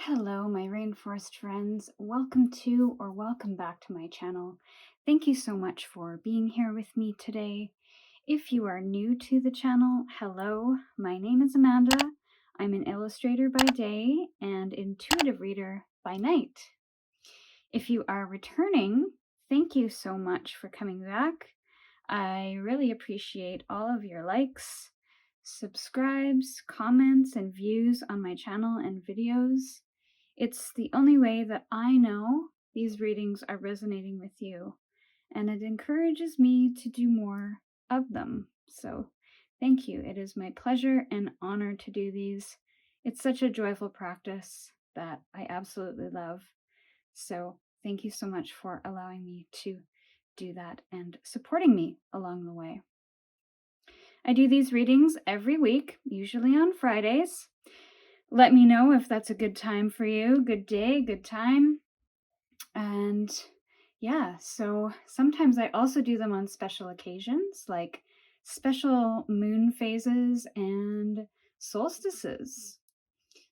Hello, my rainforest friends. Welcome to or welcome back to my channel. Thank you so much for being here with me today. If you are new to the channel, hello, my name is Amanda. I'm an illustrator by day and intuitive reader by night. If you are returning, thank you so much for coming back. I really appreciate all of your likes, subscribes, comments, and views on my channel and videos. It's the only way that I know these readings are resonating with you, and it encourages me to do more of them. So thank you. It is my pleasure and honor to do these. It's such a joyful practice that I absolutely love. So thank you so much for allowing me to do that and supporting me along the way. I do these readings every week, usually on Fridays. Let me know if that's a good time for you. Good day, good time. And yeah, so sometimes I also do them on special occasions, like special moon phases and solstices.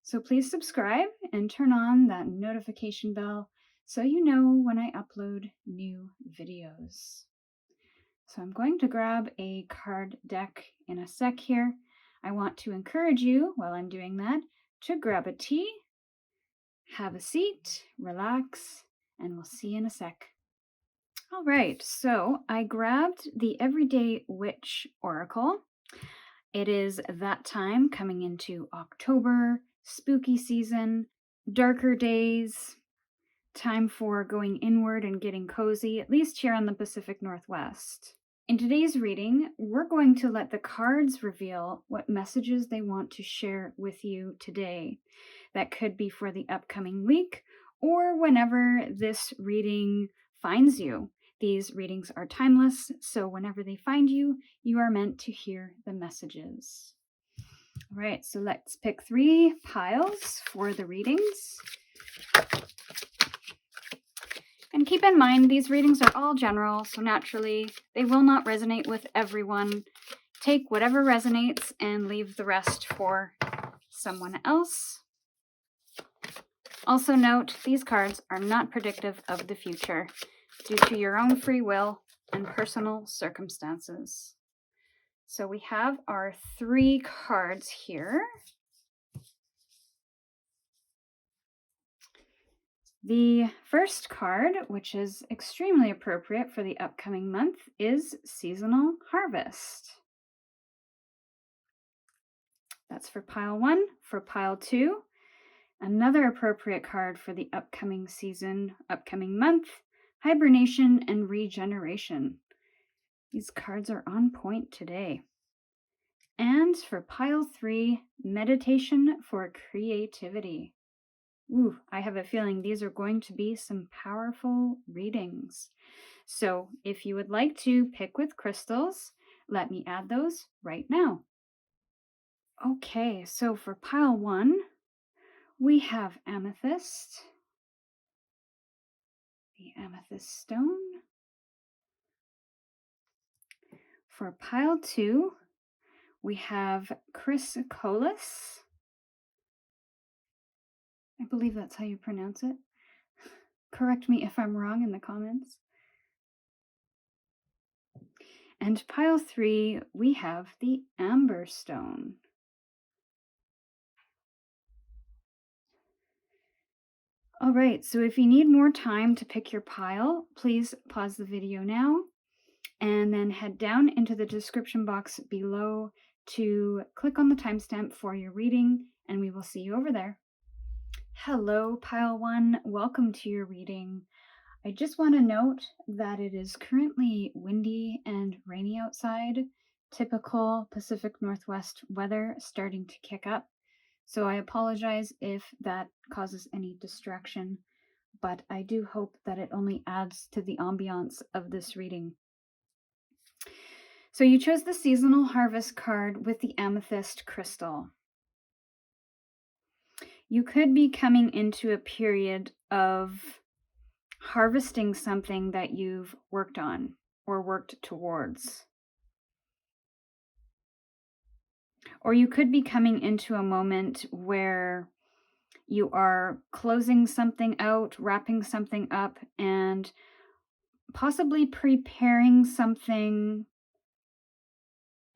So please subscribe and turn on that notification bell so you know when I upload new videos. So I'm going to grab a card deck in a sec here. I want to encourage you, while I'm doing that, to grab a tea, have a seat, relax, and we'll see you in a sec. All right, so I grabbed the Everyday Witch Oracle. It is that time coming into October, spooky season, darker days, time for going inward and getting cozy, at least here on the Pacific Northwest. In today's reading, we're going to let the cards reveal what messages they want to share with you today. That could be for the upcoming week or whenever this reading finds you. These readings are timeless, so whenever they find you, you are meant to hear the messages. All right, so let's pick 3 piles for the readings. And keep in mind, these readings are all general, so naturally, they will not resonate with everyone. Take whatever resonates and leave the rest for someone else. Also note, these cards are not predictive of the future due to your own free will and personal circumstances. So we have our 3 cards here. The first card, which is extremely appropriate for the upcoming month, is Seasonal Harvest. That's for pile 1. For pile 2, another appropriate card for the upcoming season, upcoming month, Hibernation and Regeneration. These cards are on point today. And for pile 3, Meditation for Creativity. Ooh, I have a feeling these are going to be some powerful readings. So if you would like to pick with crystals, let me add those right now. Okay, so for pile 1, we have Amethyst, the Amethyst stone. For pile 2, we have Chrysocolla. I believe that's how you pronounce it. Correct me if I'm wrong in the comments. And pile 3, we have the Amber stone. All right, so if you need more time to pick your pile, please pause the video now and then head down into the description box below to click on the timestamp for your reading, and we will see you over there. Hello, pile 1. Welcome to your reading. I just want to note that it is currently windy and rainy outside, typical Pacific Northwest weather starting to kick up. So I apologize if that causes any distraction, but I do hope that it only adds to the ambiance of this reading. So you chose the Seasonal Harvest card with the Amethyst crystal. You could be coming into a period of harvesting something that you've worked on or worked towards. Or you could be coming into a moment where You are closing something out, wrapping something up, and possibly preparing something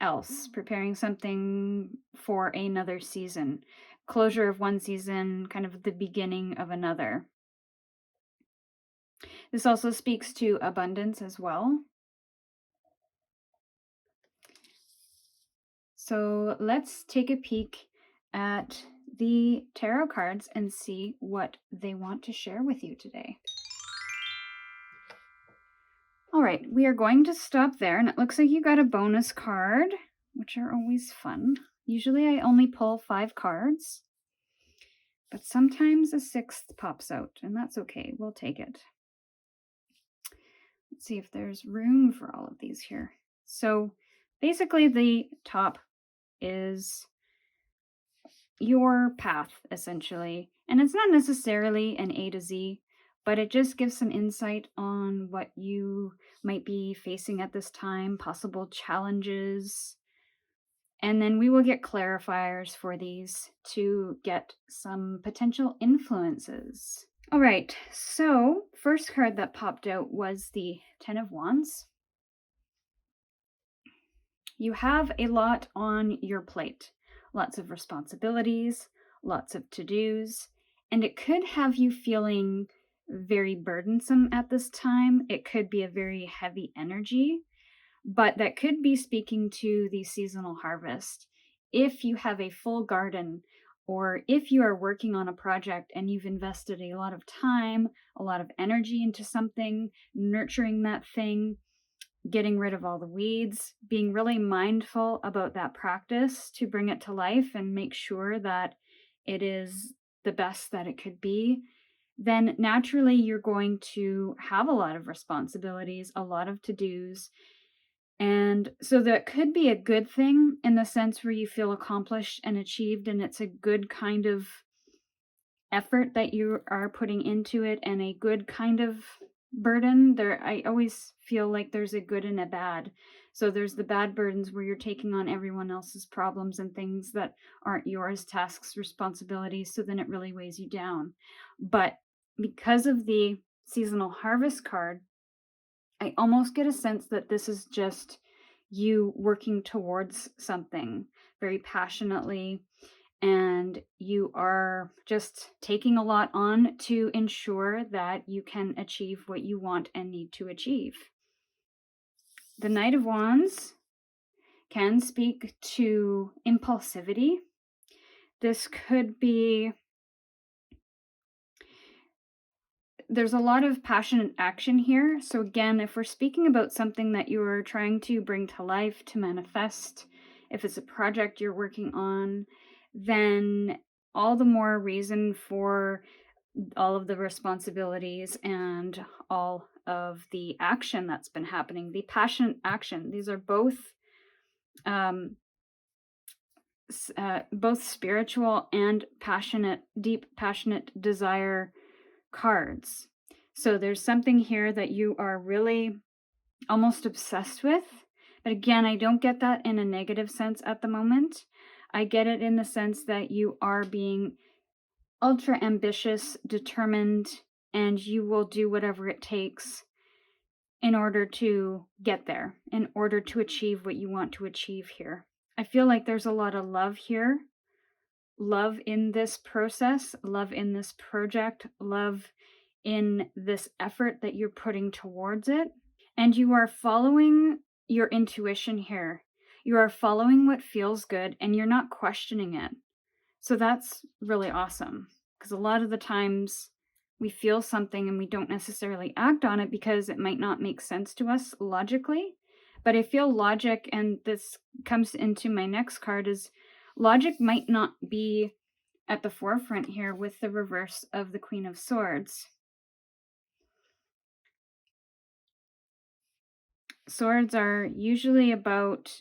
else, preparing something for another season. Closure of one season, kind of the beginning of another. This also speaks to abundance as well. So let's take a peek at the tarot cards and see what they want to share with you today. All right, we are going to stop there, and it looks like you got a bonus card, which are always fun. Usually I only pull 5 cards, but sometimes a 6th pops out, and that's okay. We'll take it. Let's see if there's room for all of these here. So basically the top is your path, essentially. And it's not necessarily an A to Z, but it just gives some insight on what you might be facing at this time, possible challenges. And then we will get clarifiers for these to get some potential influences. All right, so first card that popped out was the Ten of Wands. You have a lot on your plate, lots of responsibilities, lots of to-dos, and it could have you feeling very burdensome at this time. It could be a very heavy energy, but that could be speaking to the seasonal harvest. If you have a full garden, or if you are working on a project and you've invested a lot of time, a lot of energy into something, nurturing that thing, getting rid of all the weeds, being really mindful about that practice to bring it to life and make sure that it is the best that it could be, then naturally you're going to have a lot of responsibilities, a lot of to-dos. And so that could be a good thing in the sense where you feel accomplished and achieved, and it's a good kind of effort that you are putting into it and a good kind of burden. I always feel like there's a good and a bad. So there's the bad burdens where you're taking on everyone else's problems and things that aren't yours, tasks, responsibilities, so then it really weighs you down. But because of the seasonal harvest card, I almost get a sense that this is just you working towards something very passionately, and you are just taking a lot on to ensure that you can achieve what you want and need to achieve. The Knight of Wands can speak to impulsivity. This could be, there's a lot of passionate action here. So again, if we're speaking about something that you are trying to bring to life, to manifest, if it's a project you're working on, then all the more reason for all of the responsibilities and all of the action that's been happening, the passionate action. These are both both spiritual and passionate, deep passionate desire cards. So there's something here that you are really almost obsessed with. But again, I don't get that in a negative sense at the moment. I get it in the sense that you are being ultra ambitious, determined, and you will do whatever it takes in order to get there, in order to achieve what you want to achieve here. I feel like there's a lot of love here. Love in this process, love in this project, love in this effort that you're putting towards it. And you are following your intuition here. You are following what feels good and you're not questioning it. So that's really awesome, because a lot of the times we feel something and we don't necessarily act on it because it might not make sense to us logically. But I feel logic, and this comes into my next card, is logic might not be at the forefront here with the reverse of the Queen of Swords. Swords are usually about,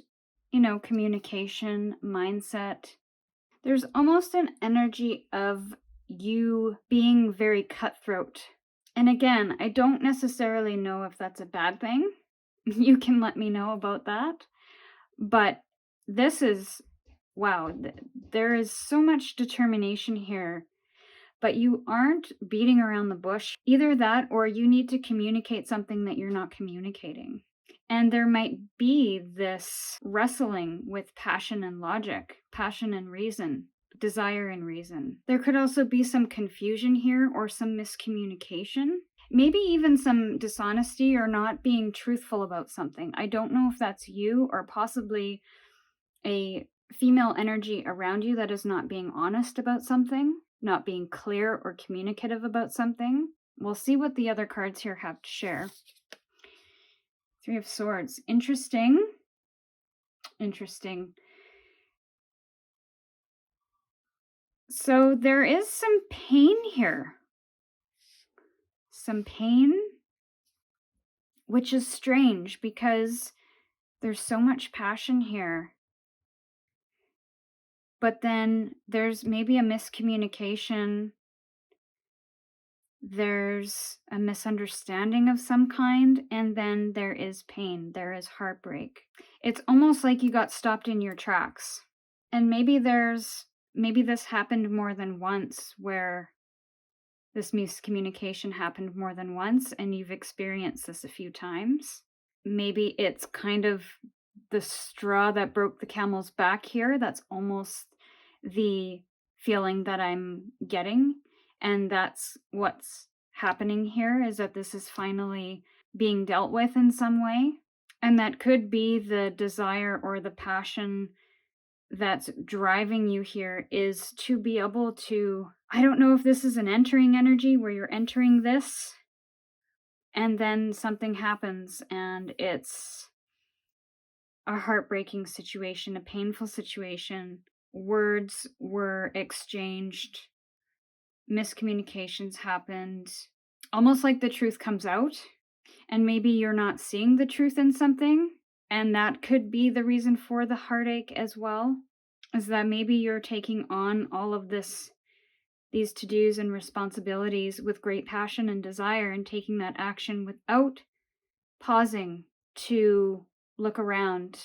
communication, mindset. There's almost an energy of you being very cutthroat. And again, I don't necessarily know if that's a bad thing. You can let me know about that. But this is, wow, there is so much determination here. but you aren't beating around the bush. Either that, or you need to communicate something that you're not communicating. And there might be this wrestling with passion and logic, passion and reason, desire and reason. There could also be some confusion here or some miscommunication. Maybe even some dishonesty or not being truthful about something. I don't know if that's you or possibly a female energy around you that is not being honest about something, not being clear or communicative about something. We'll see what the other cards here have to share. Three of Swords. Interesting. Interesting. So there is some pain here. Some pain, which is strange because there's so much passion here. But then there's maybe a miscommunication. There's a misunderstanding of some kind, and then there is pain. There is heartbreak. It's almost like you got stopped in your tracks. And maybe this happened more than once, where this miscommunication happened more than once and you've experienced this a few times. Maybe it's kind of the straw that broke the camel's back here. That's almost the feeling that I'm getting. And that's what's happening here, is that this is finally being dealt with in some way. And that could be the desire or the passion that's driving you here, is to be able to, I don't know if this is an entering energy where you're entering this and then something happens and it's a heartbreaking situation, a painful situation. Words were exchanged, miscommunications happened, almost like the truth comes out, and maybe you're not seeing the truth in something. And that could be the reason for the heartache as well, is that maybe you're taking on all of these to-dos and responsibilities with great passion and desire and taking that action without pausing to look around,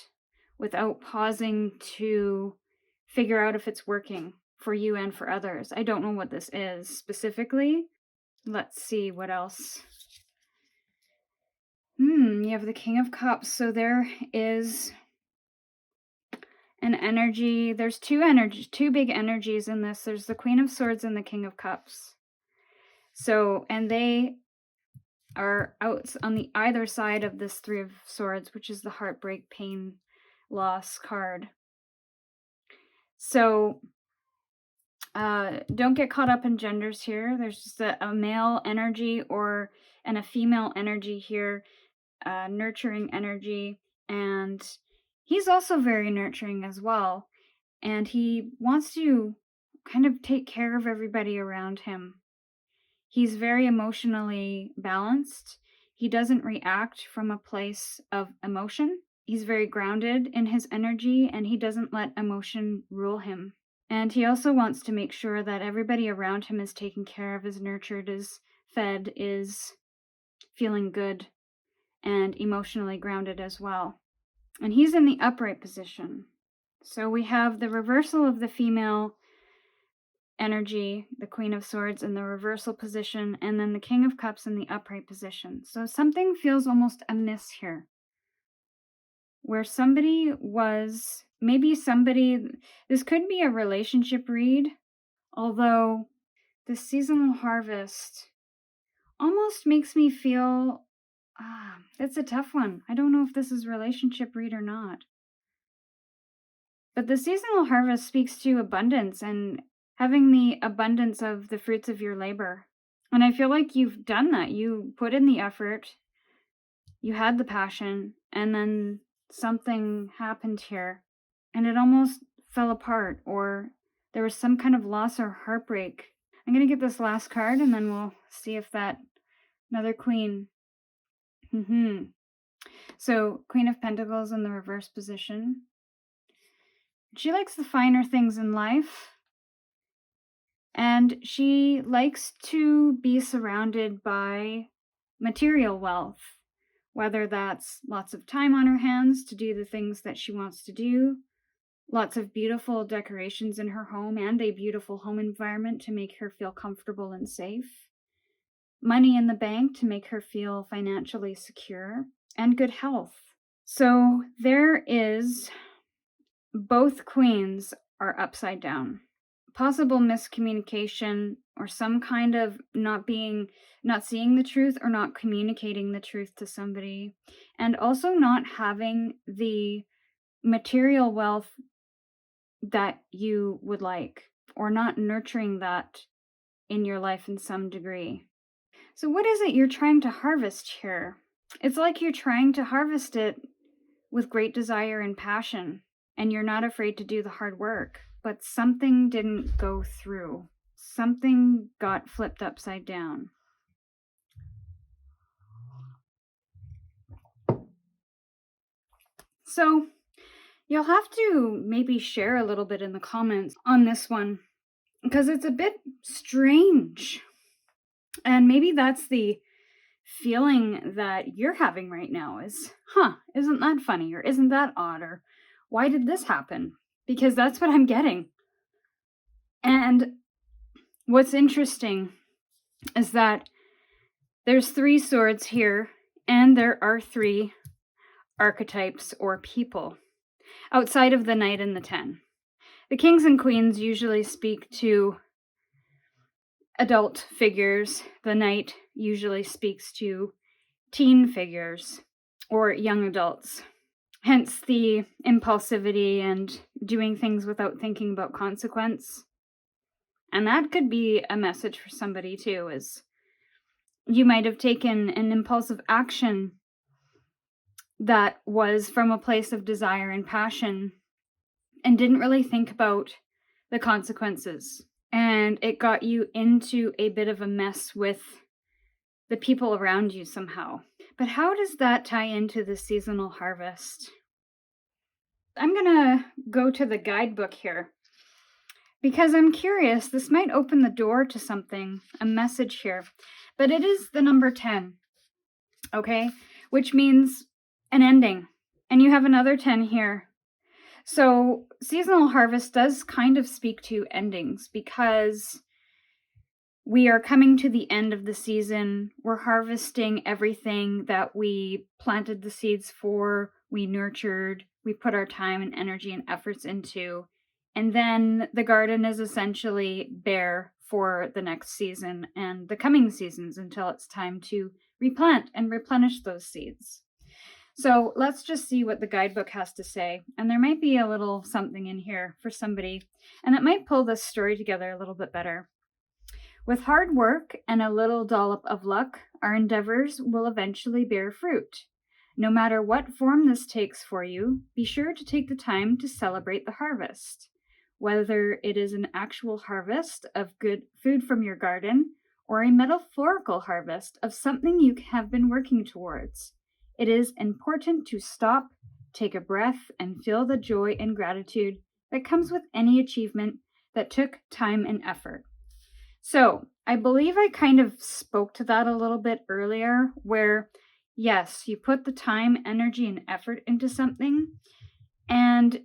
without pausing to figure out if it's working for you and for others. I don't know what this is specifically. Let's see what else. You have the King of Cups. So there is an energy. There's two big energies in this. There's the Queen of Swords and the King of Cups. So, and they are out on the either side of this Three of Swords, which is the heartbreak, pain, loss card. So, don't get caught up in genders here. There's just a male energy and a female energy here, nurturing energy, and he's also very nurturing as well, and he wants to kind of take care of everybody around him. He's very emotionally balanced. He doesn't react from a place of emotion. He's very grounded in his energy, and he doesn't let emotion rule him. And he also wants to make sure that everybody around him is taken care of, is nurtured, is fed, is feeling good, and emotionally grounded as well. And he's in the upright position. So we have the reversal of the female energy, the Queen of Swords in the reversal position, and then the King of Cups in the upright position. So something feels almost amiss here, where somebody was, this could be a relationship read, although the seasonal harvest almost makes me feel, it's a tough one. I don't know if this is relationship read or not. But the seasonal harvest speaks to abundance and having the abundance of the fruits of your labor. And I feel like you've done that. You put in the effort, you had the passion, and then something happened here and it almost fell apart, or there was some kind of loss or heartbreak. I'm going to get this last card and then we'll see if that, another queen. So Queen of Pentacles in the reverse position. She likes the finer things in life, and she likes to be surrounded by material wealth, whether that's lots of time on her hands to do the things that she wants to do, lots of beautiful decorations in her home and a beautiful home environment to make her feel comfortable and safe, money in the bank to make her feel financially secure, and good health. So there is, both queens are upside down. Possible miscommunication or some kind of not seeing the truth or not communicating the truth to somebody, and also not having the material wealth that you would like, or not nurturing that in your life in some degree. So what is it you're trying to harvest here? It's like you're trying to harvest it with great desire and passion, and you're not afraid to do the hard work, but something didn't go through. Something got flipped upside down. So you'll have to maybe share a little bit in the comments on this one, because it's a bit strange. And maybe that's the feeling that you're having right now is, isn't that funny? Or isn't that odd? Or why did this happen? Because that's what I'm getting. And what's interesting is that there's 3 swords here, and there are 3 archetypes or people outside of the Knight and the 10. The kings and queens usually speak to adult figures. The Knight usually speaks to teen figures or young adults. Hence the impulsivity and doing things without thinking about consequence. And that could be a message for somebody too, is you might have taken an impulsive action that was from a place of desire and passion and didn't really think about the consequences. And it got you into a bit of a mess with the people around you somehow. But how does that tie into the seasonal harvest? I'm gonna go to the guidebook here because I'm curious. This might open the door to something, a message here. But it is the number 10, okay? Which means an ending. And you have another 10 here. So seasonal harvest does kind of speak to endings because we are coming to the end of the season. We're harvesting everything that we planted the seeds for, we nurtured, we put our time and energy and efforts into. And then the garden is essentially bare for the next season and the coming seasons until it's time to replant and replenish those seeds. So let's just see what the guidebook has to say. And there might be a little something in here for somebody, and it might pull this story together a little bit better. With hard work and a little dollop of luck, our endeavors will eventually bear fruit. No matter what form this takes for you, be sure to take the time to celebrate the harvest. Whether it is an actual harvest of good food from your garden or a metaphorical harvest of something you have been working towards, it is important to stop, take a breath, and feel the joy and gratitude that comes with any achievement that took time and effort. So, I believe I kind of spoke to that a little bit earlier, where, yes, you put the time, energy, and effort into something, and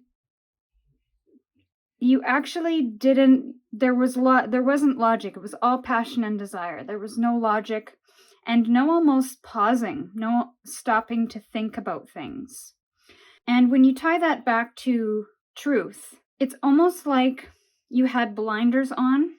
you actually didn't, there wasn't logic. It was all passion and desire. There was no logic and no almost pausing, no stopping to think about things. And when you tie that back to truth, it's almost like you had blinders on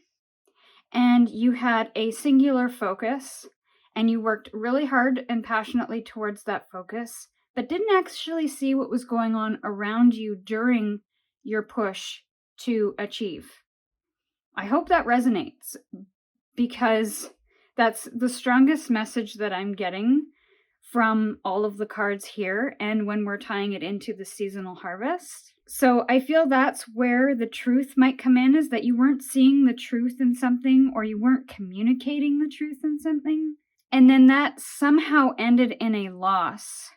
and you had a singular focus and you worked really hard and passionately towards that focus, but didn't actually see what was going on around you during your push to achieve. I hope that resonates, because that's the strongest message that I'm getting from all of the cards here, and when we're tying it into the seasonal harvest. So I feel that's where the truth might come in, is that you weren't seeing the truth in something, or you weren't communicating the truth in something, and then that somehow ended in a loss.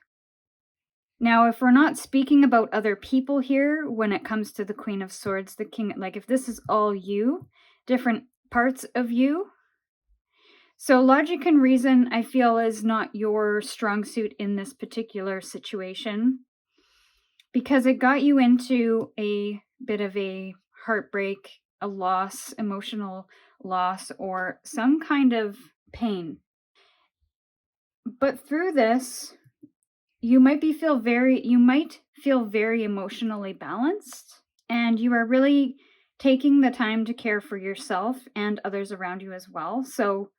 Now, if we're not speaking about other people here, when it comes to the Queen of Swords, the King, like if this is all you, different parts of you. So logic and reason, I feel, is not your strong suit in this particular situation. because it got you into a bit of a heartbreak, a loss, emotional loss, or some kind of pain. But through this, you might feel very emotionally balanced, and you are really taking the time to care for yourself and others around you as well. So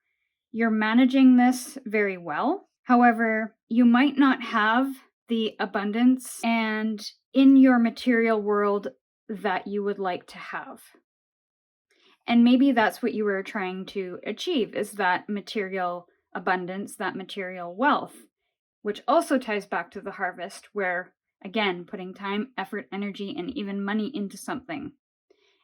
you're managing this very well. However, you might not have the abundance and in your material world that you would like to have. And maybe that's what you were trying to achieve, is that material abundance, that material wealth, which also ties back to the harvest, where, again, putting time, effort, energy, and even money into something,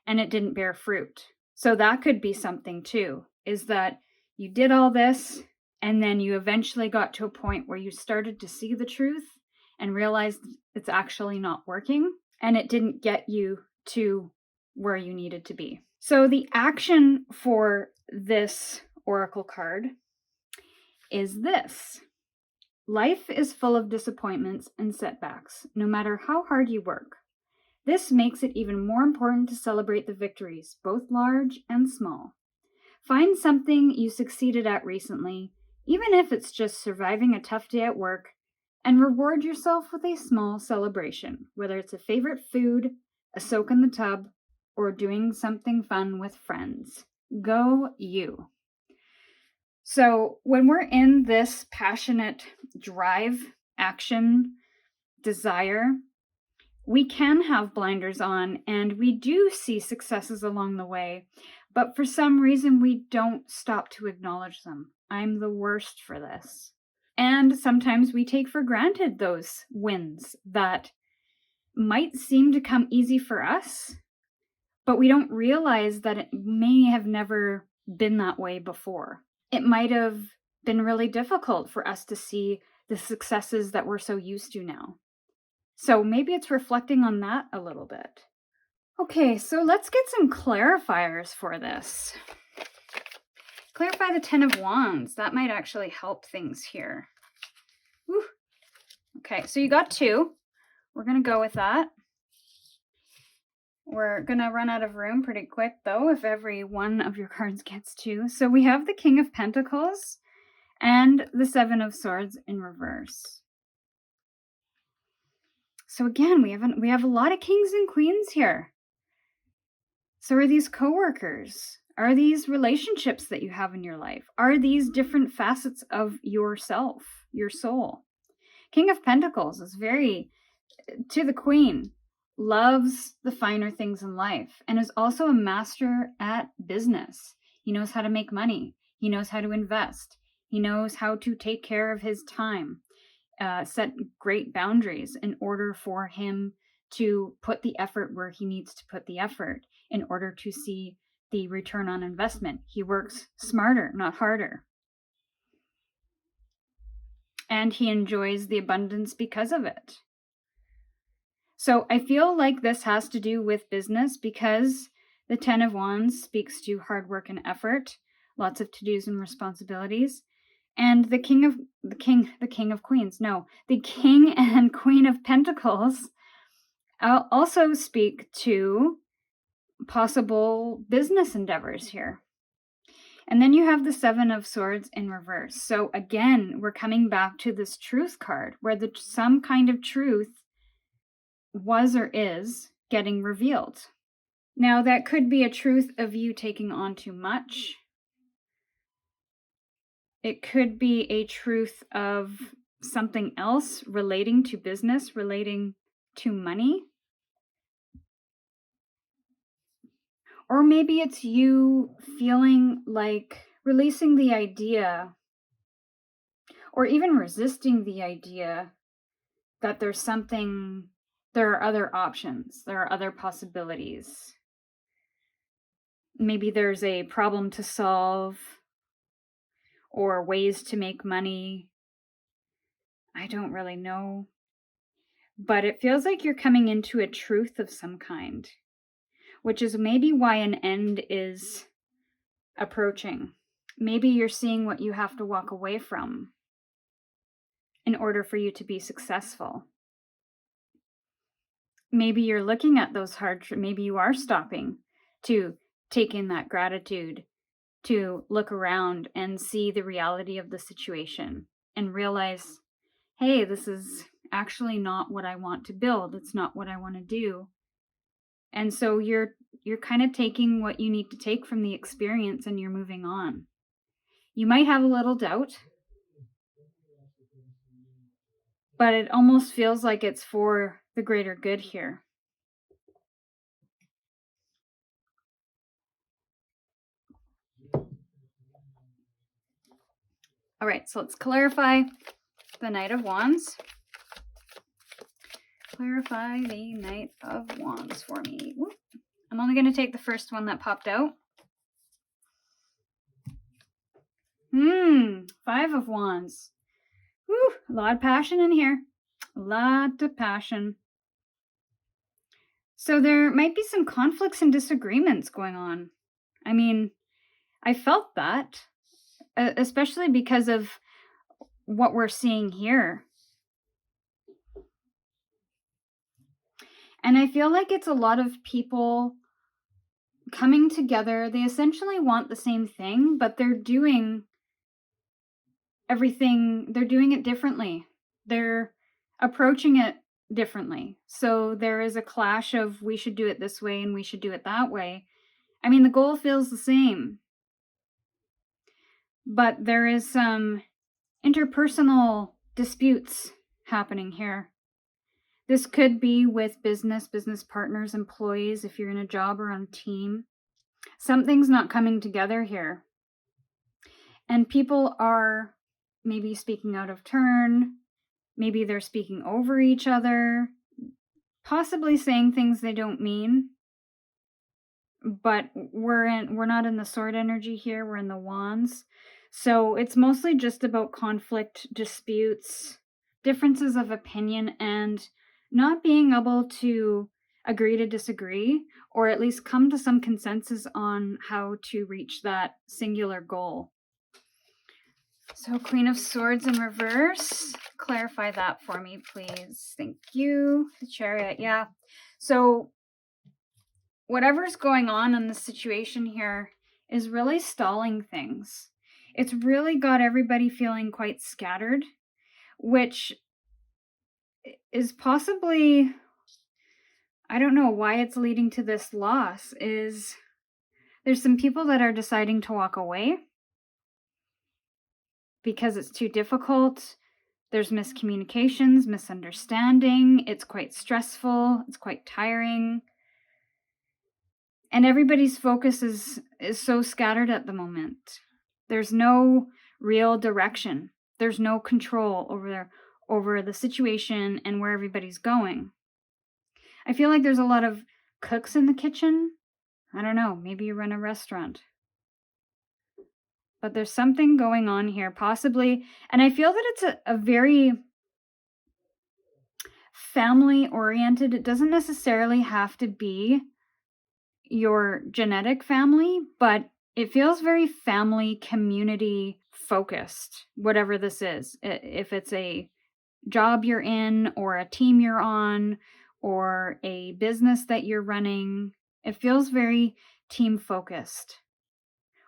and it didn't bear fruit. So that could be something too, is that you did all this, and then you eventually got to a point where you started to see the truth and realized it's actually not working, and it didn't get you to where you needed to be. So the action for this oracle card is this. Life is full of disappointments and setbacks, no matter how hard you work. This makes it even more important to celebrate the victories, both large and small. Find something you succeeded at recently, even if it's just surviving a tough day at work, and reward yourself with a small celebration, whether it's a favorite food, a soak in the tub, or doing something fun with friends. Go you. So when we're in this passionate drive, action, desire, we can have blinders on, and we do see successes along the way, but for some reason we don't stop to acknowledge them. I'm the worst for this. And sometimes we take for granted those wins that might seem to come easy for us, but we don't realize that it may have never been that way before. It might have been really difficult for us to see the successes that we're so used to now. So maybe it's reflecting on that a little bit. Okay, so let's get some clarifiers for this. Clarify the Ten of Wands. That might actually help things here. Whew. Okay, so you got 2. We're going to go with that. We're going to run out of room pretty quick, though, if every one of your cards gets 2. So we have the King of Pentacles and the Seven of Swords in reverse. So again, we have a lot of kings and queens here. So are these coworkers? Are these relationships that you have in your life? Are these different facets of yourself, your soul? King of Pentacles is very, to the Queen, loves the finer things in life and is also a master at business. He knows how to make money. He knows how to invest. He knows how to take care of his time, set great boundaries in order for him to put the effort where he needs to put the effort in order to see the return on investment. He works smarter, not harder. And he enjoys the abundance because of it. So I feel like this has to do with business because the Ten of Wands speaks to hard work and effort, lots of to-dos and responsibilities. And the King and Queen of Pentacles also speak to possible business endeavors here. And then you have the Seven of Swords in reverse. So again, we're coming back to this truth card where some kind of truth was or is getting revealed. Now, that could be a truth of you taking on too much. It could be a truth of something else relating to business, relating to money. Or maybe it's you feeling like releasing the idea or even resisting the idea that there are other options, there are other possibilities. Maybe there's a problem to solve or ways to make money. I don't really know. But it feels like you're coming into a truth of some kind, which is maybe why an end is approaching. Maybe you're seeing what you have to walk away from in order for you to be successful. maybe you're looking at those maybe you are stopping to take in that gratitude, to look around and see the reality of the situation and realize, hey, this is actually not what I want to build. It's not what I want to do. And so you're kind of taking what you need to take from the experience and you're moving on. You might have a little doubt, but it almost feels like it's for the greater good here. All right, so let's clarify the Knight of Wands. Clarify the Knight of Wands for me. Whoop. I'm only going to take the first one that popped out. Five of Wands. Whew, a lot of passion in here. A lot of passion. So there might be some conflicts and disagreements going on. I mean, I felt that, especially because of what we're seeing here. And I feel like it's a lot of people coming together. They essentially want the same thing, but they're doing everything, they're doing it differently. They're approaching it differently. So there is a clash of we should do it this way and we should do it that way. I mean, the goal feels the same, but there is some interpersonal disputes happening here. This could be with business partners, employees, if you're in a job or on a team. Something's not coming together here. And people are maybe speaking out of turn. Maybe they're speaking over each other, possibly saying things they don't mean. But we're not in the sword energy here, we're in the wands. So it's mostly just about conflict, disputes, differences of opinion, and not being able to agree to disagree, or at least come to some consensus on how to reach that singular goal. So Queen of Swords in reverse. Clarify that for me, please. Thank you. The Chariot, yeah. So whatever's going on in the situation here is really stalling things. It's really got everybody feeling quite scattered, which is possibly, I don't know why it's leading to this loss, is there's some people that are deciding to walk away because it's too difficult. There's miscommunications, misunderstanding. It's quite stressful. It's quite tiring. And everybody's focus is so scattered at the moment. There's no real direction. There's no control over the situation and where everybody's going. I feel like there's a lot of cooks in the kitchen. I don't know, maybe you run a restaurant. But there's something going on here, possibly. And I feel that it's a very family-oriented. It doesn't necessarily have to be your genetic family, but it feels very family, community focused, whatever this is. If it's a job you're in, or a team you're on, or a business that you're running, it feels very team focused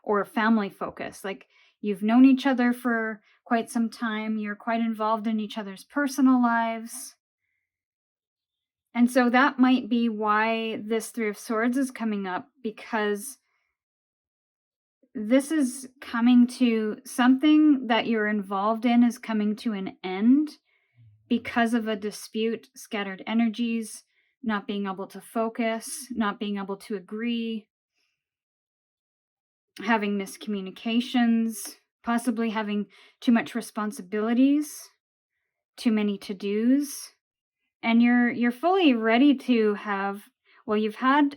or family focused. Like you've known each other for quite some time, you're quite involved in each other's personal lives. And so that might be why this Three of Swords is coming up, because this is coming to something that you're involved in is coming to an end because of a dispute, scattered energies, not being able to focus, not being able to agree, having miscommunications, possibly having too much responsibilities, too many to-dos. And you're fully ready to have, well, you've had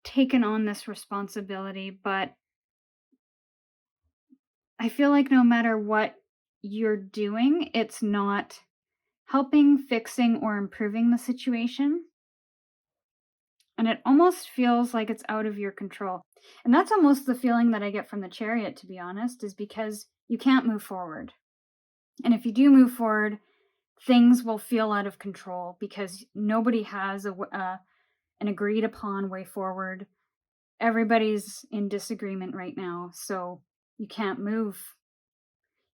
taken on this responsibility, but I feel like no matter what you're doing, it's not helping, fixing, or improving the situation. And it almost feels like it's out of your control. And that's almost the feeling that I get from the Chariot, to be honest, is because you can't move forward. And if you do move forward, things will feel out of control because nobody has an agreed upon way forward. Everybody's in disagreement right now, so you can't move.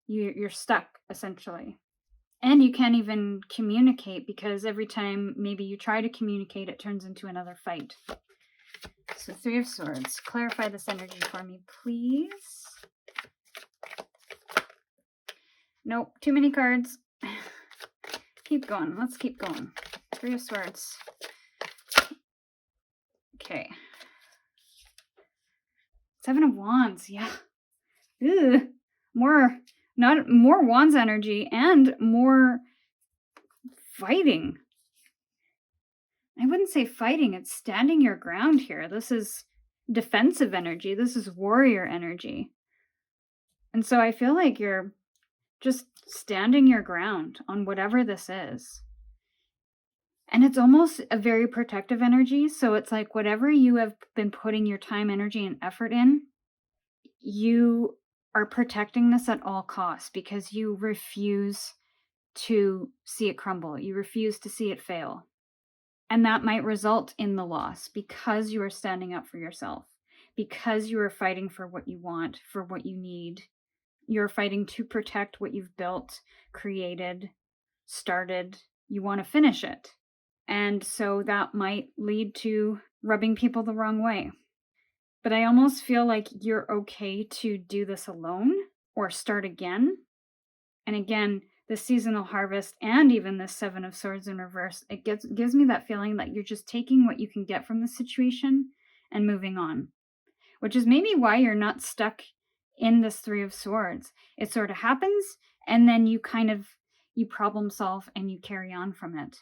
You're stuck, essentially. And you can't even communicate because every time maybe you try to communicate, it turns into another fight. So 3 of Swords. Clarify this energy for me, please. Nope, too many cards. Keep going. Let's keep going. 3 of Swords. Okay. 7 of Wands. Yeah. Ugh. More Wands energy and more fighting. I wouldn't say fighting. It's standing your ground here. This is defensive energy. This is warrior energy. And so I feel like you're just standing your ground on whatever this is. And it's almost a very protective energy. So it's like whatever you have been putting your time, energy, and effort in, you are protecting this at all costs because you refuse to see it crumble. You refuse to see it fail. And that might result in the loss because you are standing up for yourself, because you are fighting for what you want, for what you need. You're fighting to protect what you've built, created, started. You want to finish it. And so that might lead to rubbing people the wrong way. But I almost feel like you're okay to do this alone or start again. And again, the seasonal harvest and even the 7 of Swords in reverse, it gives me that feeling that you're just taking what you can get from the situation and moving on. Which is maybe why you're not stuck in this 3 of Swords. It sort of happens and then you problem solve and you carry on from it.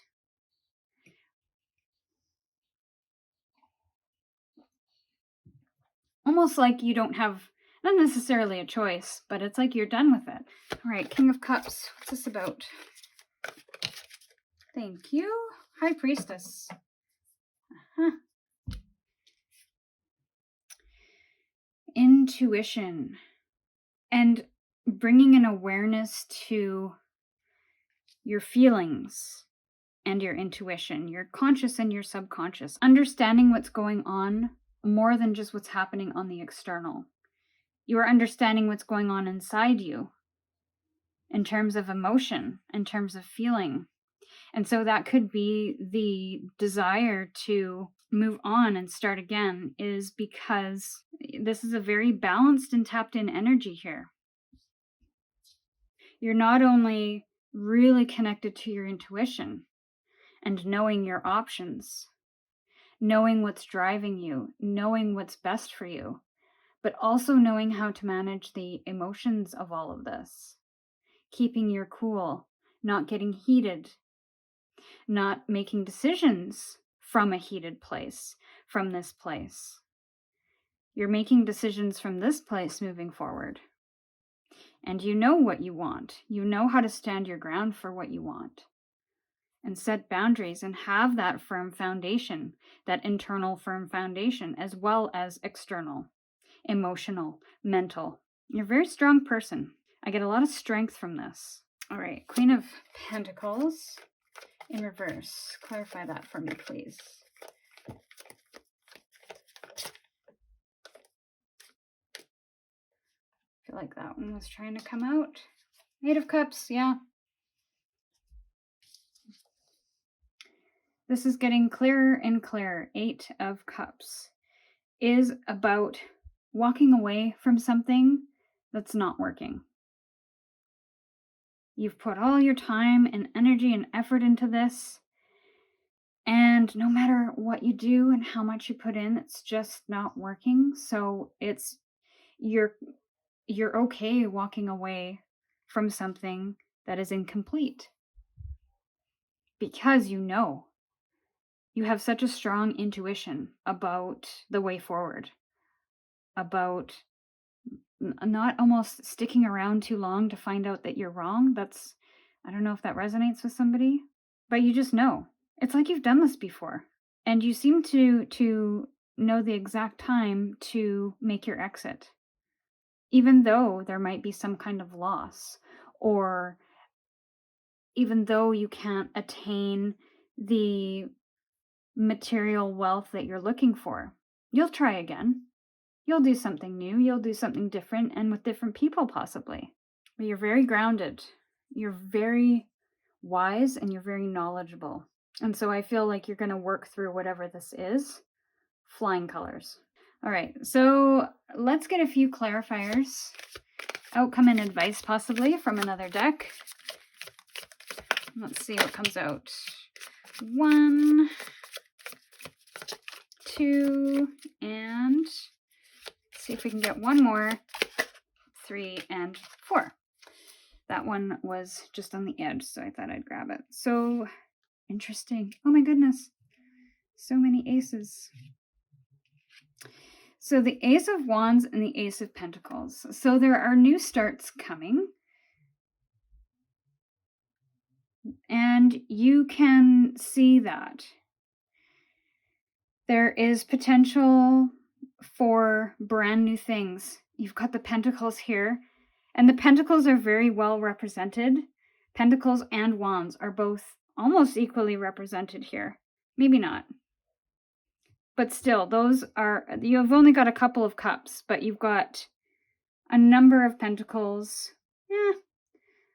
Almost like you don't have, not necessarily a choice, but it's like you're done with it. All right, King of Cups. What's this about? Thank you. High Priestess. Intuition. And bringing an awareness to your feelings and your intuition, your conscious and your subconscious. Understanding what's going on more than just what's happening on the external. You are understanding what's going on inside you in terms of emotion, in terms of feeling. And so that could be the desire to move on and start again, is because this is a very balanced and tapped in energy here. You're not only really connected to your intuition and knowing your options, knowing what's driving you, knowing what's best for you, but also knowing how to manage the emotions of all of this. Keeping your cool, not getting heated, not making decisions from a heated place, from this place. You're making decisions from this place moving forward. And you know what you want. You know how to stand your ground for what you want. And set boundaries and have that firm foundation, that internal firm foundation, as well as external, emotional, mental. You're a very strong person. I get a lot of strength from this. All right, Queen of Pentacles in reverse. Clarify that for me, please. I feel like that one was trying to come out. 8 of Cups, yeah. This is getting clearer and clearer. 8 of Cups is about walking away from something that's not working. You've put all your time and energy and effort into this, and no matter what you do and how much you put in, it's just not working. So you're okay walking away from something that is incomplete because you have such a strong intuition about the way forward, about not almost sticking around too long to find out that you're wrong. I don't know if that resonates with somebody, but you just know. It's like you've done this before, and you seem to know the exact time to make your exit, even though there might be some kind of loss or even though you can't attain the material wealth that you're looking for. You'll try again. You'll do something new. You'll do something different and with different people possibly. But you're very grounded. You're very wise and you're very knowledgeable. And so I feel like you're going to work through whatever this is. Flying colors. All right, so let's get a few clarifiers. Outcome and advice possibly from another deck. Let's see what comes out. 1, 2, and see if we can get one more. 3 and 4. That one was just on the edge, so I thought I'd grab it. So interesting. Oh my goodness. So many aces. So the Ace of Wands and the Ace of Pentacles. So there are new starts coming. And you can see that. There is potential for brand new things. You've got the Pentacles here. And the Pentacles are very well represented. Pentacles and Wands are both almost equally represented here. Maybe not. But still, those are, you've only got a couple of cups, but you've got a number of Pentacles.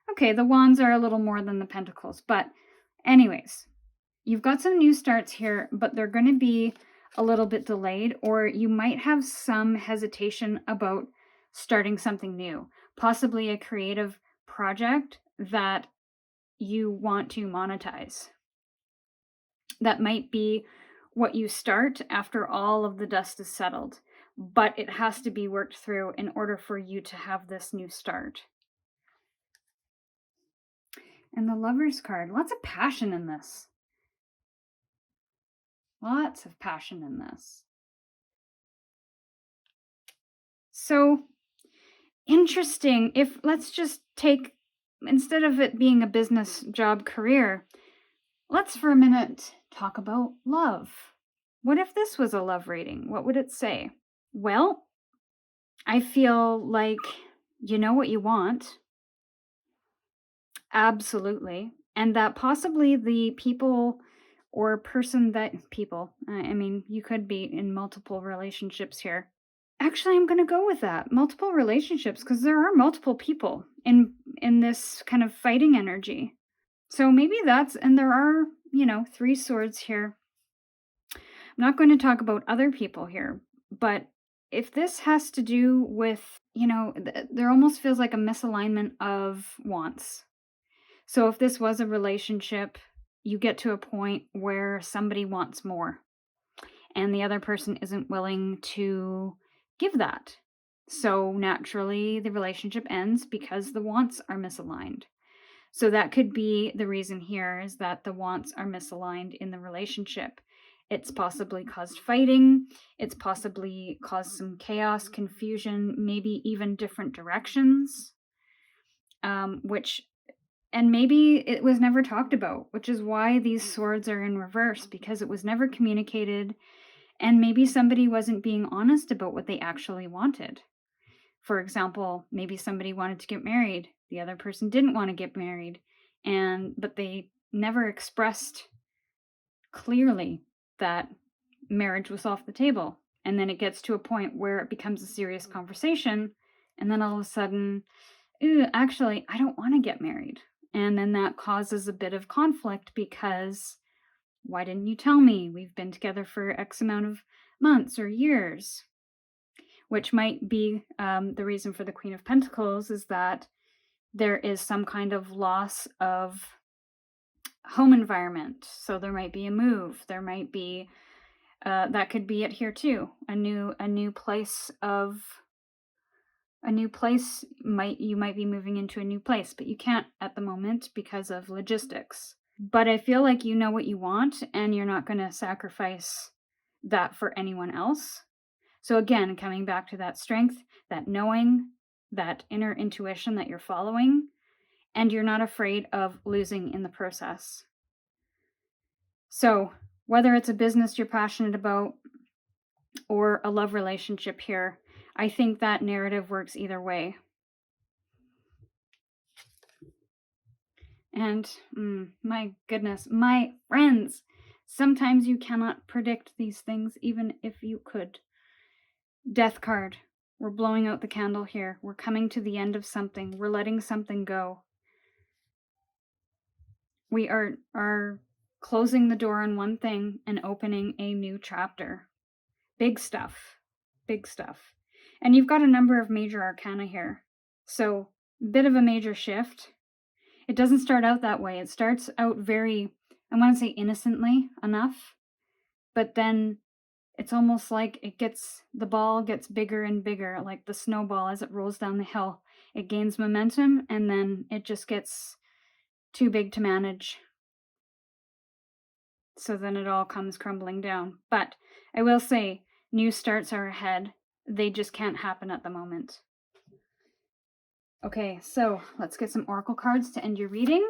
Okay, the Wands are a little more than the Pentacles. But anyways, you've got some new starts here, but they're going to be a little bit delayed, or you might have some hesitation about starting something new. Possibly a creative project that you want to monetize. That might be what you start after all of the dust is settled, but it has to be worked through in order for you to have this new start. And the Lover's card, lots of passion in this. Lots of passion in this. So interesting. If let's just take, instead of it being a business, job, career, let's for a minute talk about love. What if this was a love reading? What would it say? Well, I feel like you know what you want. Absolutely. And that possibly the people or person that, I mean, you could be in multiple relationships here. Actually, I'm going to go with that. Multiple relationships, because there are multiple people in this kind of fighting energy. So maybe that's, and there are, 3 swords here. I'm not going to talk about other people here, but if this has to do with, there almost feels like a misalignment of wants. So if this was a relationship, you get to a point where somebody wants more and the other person isn't willing to give that. So naturally, the relationship ends because the wants are misaligned. So that could be the reason here, is that the wants are misaligned in the relationship. It's possibly caused fighting. It's possibly caused some chaos, confusion, maybe even different directions, and maybe it was never talked about, which is why these swords are in reverse, because it was never communicated, and maybe somebody wasn't being honest about what they actually wanted. For example, maybe somebody wanted to get married, the other person didn't want to get married, but they never expressed clearly that marriage was off the table. And then it gets to a point where it becomes a serious conversation, and then all of a sudden, actually, I don't want to get married. And then that causes a bit of conflict because, why didn't you tell me? We've been together for X amount of months or years. Which might be the reason for the Queen of Pentacles, is that there is some kind of loss of home environment. So there might be a move. There might be, that could be it here too. A new place of... you might be moving into a new place, but you can't at the moment because of logistics. But I feel like you know what you want, and you're not going to sacrifice that for anyone else. So again, coming back to that strength, that knowing, that inner intuition that you're following, and you're not afraid of losing in the process. So whether it's a business you're passionate about or a love relationship here, I think that narrative works either way. And my goodness, my friends, sometimes you cannot predict these things even if you could. Death card. We're blowing out the candle here. We're coming to the end of something. We're letting something go. We are closing the door on one thing and opening a new chapter. Big stuff. Big stuff. And you've got a number of major arcana here. So, a bit of a major shift. It doesn't start out that way. It starts out very, I want to say innocently enough, but then it's almost like the ball gets bigger and bigger, like the snowball as it rolls down the hill. It gains momentum and then it just gets too big to manage. So then it all comes crumbling down. But I will say, new starts are ahead. They just can't happen at the moment. Okay, so let's get some oracle cards to end your reading.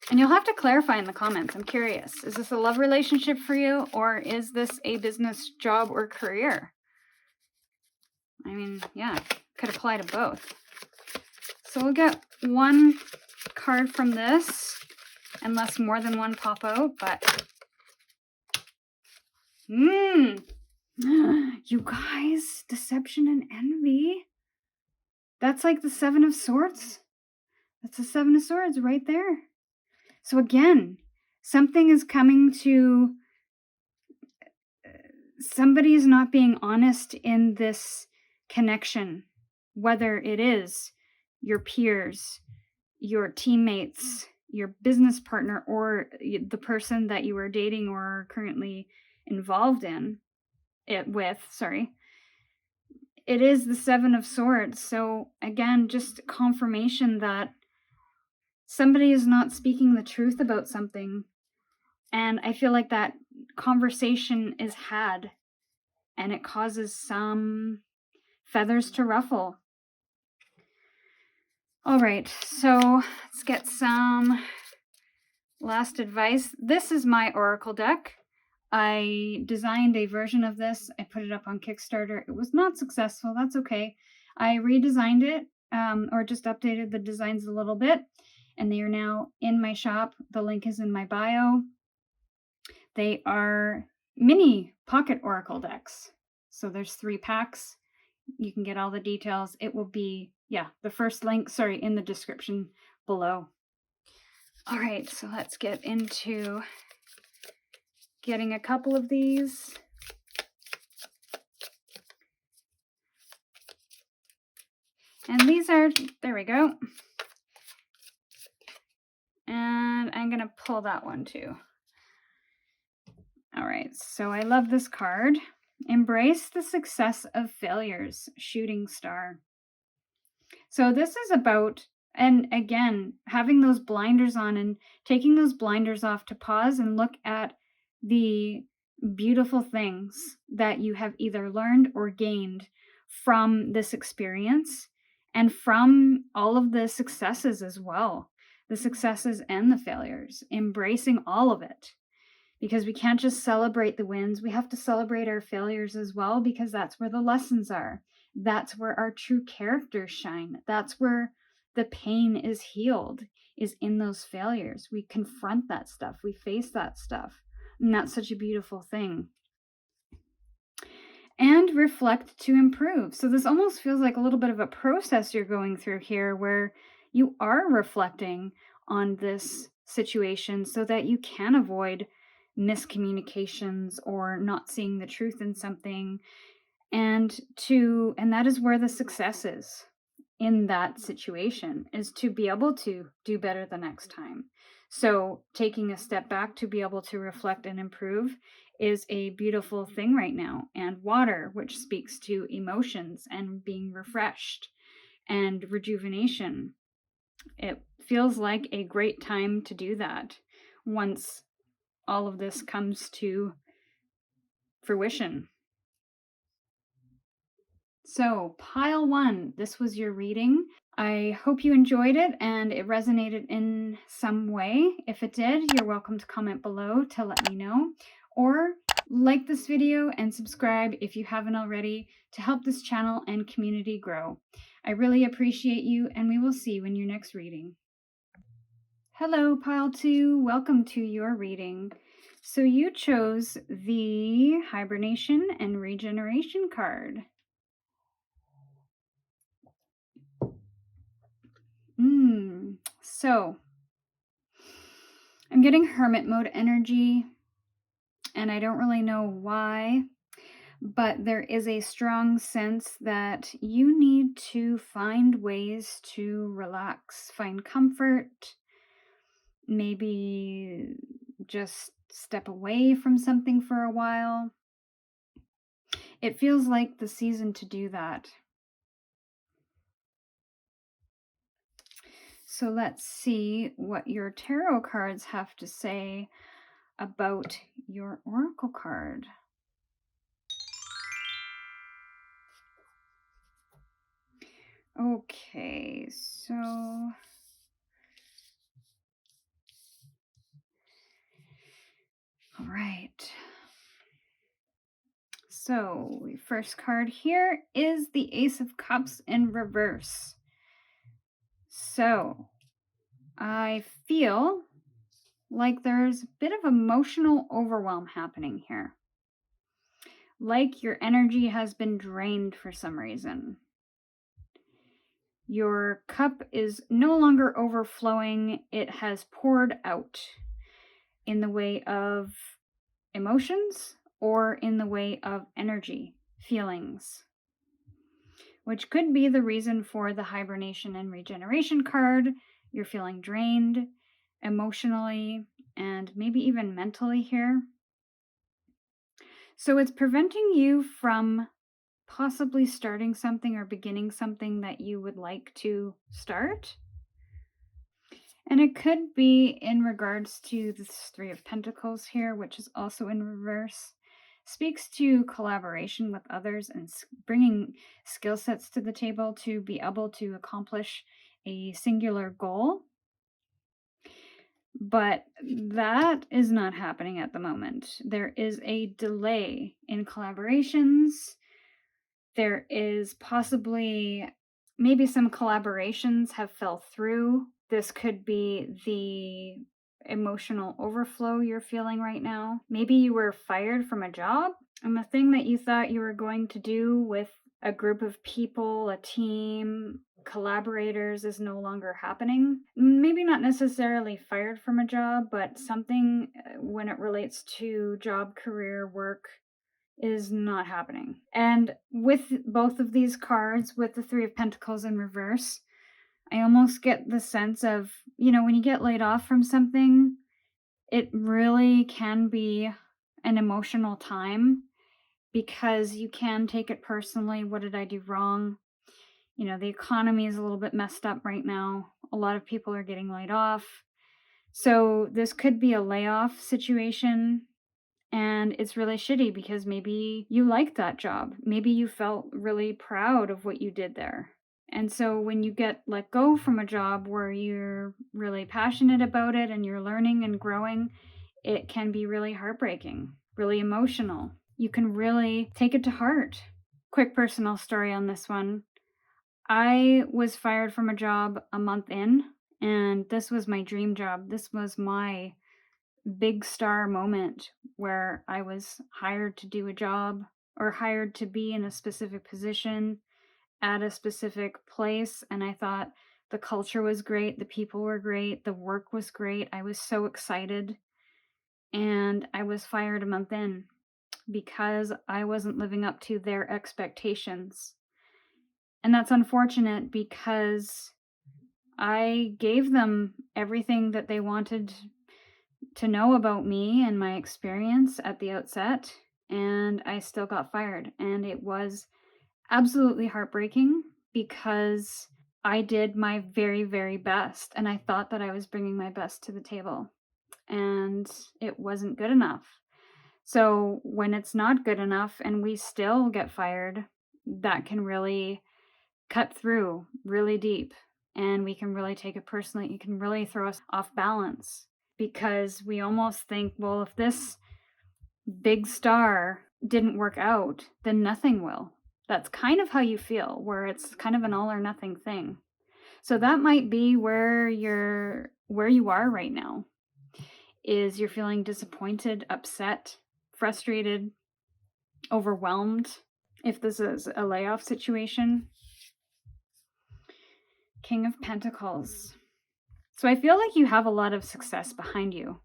And you'll have to clarify in the comments. I'm curious. Is this a love relationship for you, or is this a business, job, or career? I mean, yeah, could apply to both. So we'll get one card from this, unless more than one pop out, but... You guys, deception and envy. That's like the Seven of Swords. That's the Seven of Swords right there. So again, something is coming to... Somebody is not being honest in this connection, whether it is your peers, your teammates, your business partner, or the person that you are dating or are currently involved in it with, It is the Seven of Swords. So again, just confirmation that somebody is not speaking the truth about something. And I feel like that conversation is had and it causes some feathers to ruffle. All right, so let's get some last advice. This is my oracle deck. I designed a version of this. I put it up on Kickstarter. It was not successful. That's okay. I redesigned it, or just updated the designs a little bit, and they are now in my shop. The link is in my bio. They are mini pocket oracle decks. So there's 3 packs. You can get all the details. It will be, the first link, in the description below. All right, so let's get into getting a couple of these. And these are, there we go. And I'm going to pull that one too. All right, so I love this card. Embrace the success of failures, shooting star. So this is about, and again, having those blinders on and taking those blinders off to pause and look at the beautiful things that you have either learned or gained from this experience and from all of the successes as well. The successes and the failures, embracing all of it. Because we can't just celebrate the wins, we have to celebrate our failures as well, because that's where the lessons are. That's where our true characters shine. That's where the pain is healed, is in those failures. We confront that stuff. We face that stuff. And that's such a beautiful thing. And reflect to improve. So this almost feels like a little bit of a process you're going through here, where you are reflecting on this situation so that you can avoid miscommunications or not seeing the truth in something, and that is where the success is in that situation, is to be able to do better the next time. So taking a step back to be able to reflect and improve is a beautiful thing right now. And water, which speaks to emotions and being refreshed and rejuvenation, it feels like a great time to do that once all of this comes to fruition. So, pile 1, this was your reading. I hope you enjoyed it and it resonated in some way. If it did, you're welcome to comment below to let me know. Or like this video and subscribe if you haven't already, to help this channel and community grow. I really appreciate you, and we will see you in your next reading. Hello, Pile 2. Welcome to your reading. So you chose the Hibernation and Regeneration card. So I'm getting Hermit Mode energy, and I don't really know why, but there is a strong sense that you need to find ways to relax, find comfort, maybe just step away from something for a while. It feels like the season to do that. So let's see what your tarot cards have to say about your oracle card. Okay, so all right. So, first card here is the Ace of Cups in reverse. So, I feel like there's a bit of emotional overwhelm happening here. Like your energy has been drained for some reason. Your cup is no longer overflowing, it has poured out in the way of emotions or in the way of energy, feelings, which could be the reason for the Hibernation and Regeneration card. You're feeling drained emotionally and maybe even mentally here. So it's preventing you from possibly starting something or beginning something that you would like to start. And it could be in regards to this Three of Pentacles here, which is also in reverse. Speaks to collaboration with others and bringing skill sets to the table to be able to accomplish a singular goal. But that is not happening at the moment. There is a delay in collaborations. There is possibly maybe some collaborations have fell through. This could be the emotional overflow you're feeling right now. Maybe you were fired from a job, and the thing that you thought you were going to do with a group of people, a team, collaborators is no longer happening. Maybe not necessarily fired from a job, but something when it relates to job, career, work is not happening. And with both of these cards, with the Three of Pentacles in reverse, I almost get the sense of, when you get laid off from something, it really can be an emotional time because you can take it personally. What did I do wrong? The economy is a little bit messed up right now. A lot of people are getting laid off. So this could be a layoff situation. And it's really shitty because maybe you liked that job. Maybe you felt really proud of what you did there. And so when you get let go from a job where you're really passionate about it and you're learning and growing, it can be really heartbreaking, really emotional. You can really take it to heart. Quick personal story on this one. I was fired from a job a month in, and this was my dream job. This was my big star moment where I was hired to do a job or hired to be in a specific position at a specific place. And I thought the culture was great, the people were great, the work was great. I was so excited. And I was fired a month in because I wasn't living up to their expectations. And that's unfortunate because I gave them everything that they wanted to know about me and my experience at the outset, and I still got fired. And it was absolutely heartbreaking because I did my very, very best, and I thought that I was bringing my best to the table, and it wasn't good enough. So when it's not good enough and we still get fired, that can really cut through really deep, and we can really take it personally. It can really throw us off balance because we almost think, well, if this big star didn't work out, then nothing will. That's kind of how you feel, where it's kind of an all or nothing thing. So that might be where you are right now. Is you're feeling disappointed, upset, frustrated, overwhelmed, if this is a layoff situation. King of Pentacles. So I feel like you have a lot of success behind you,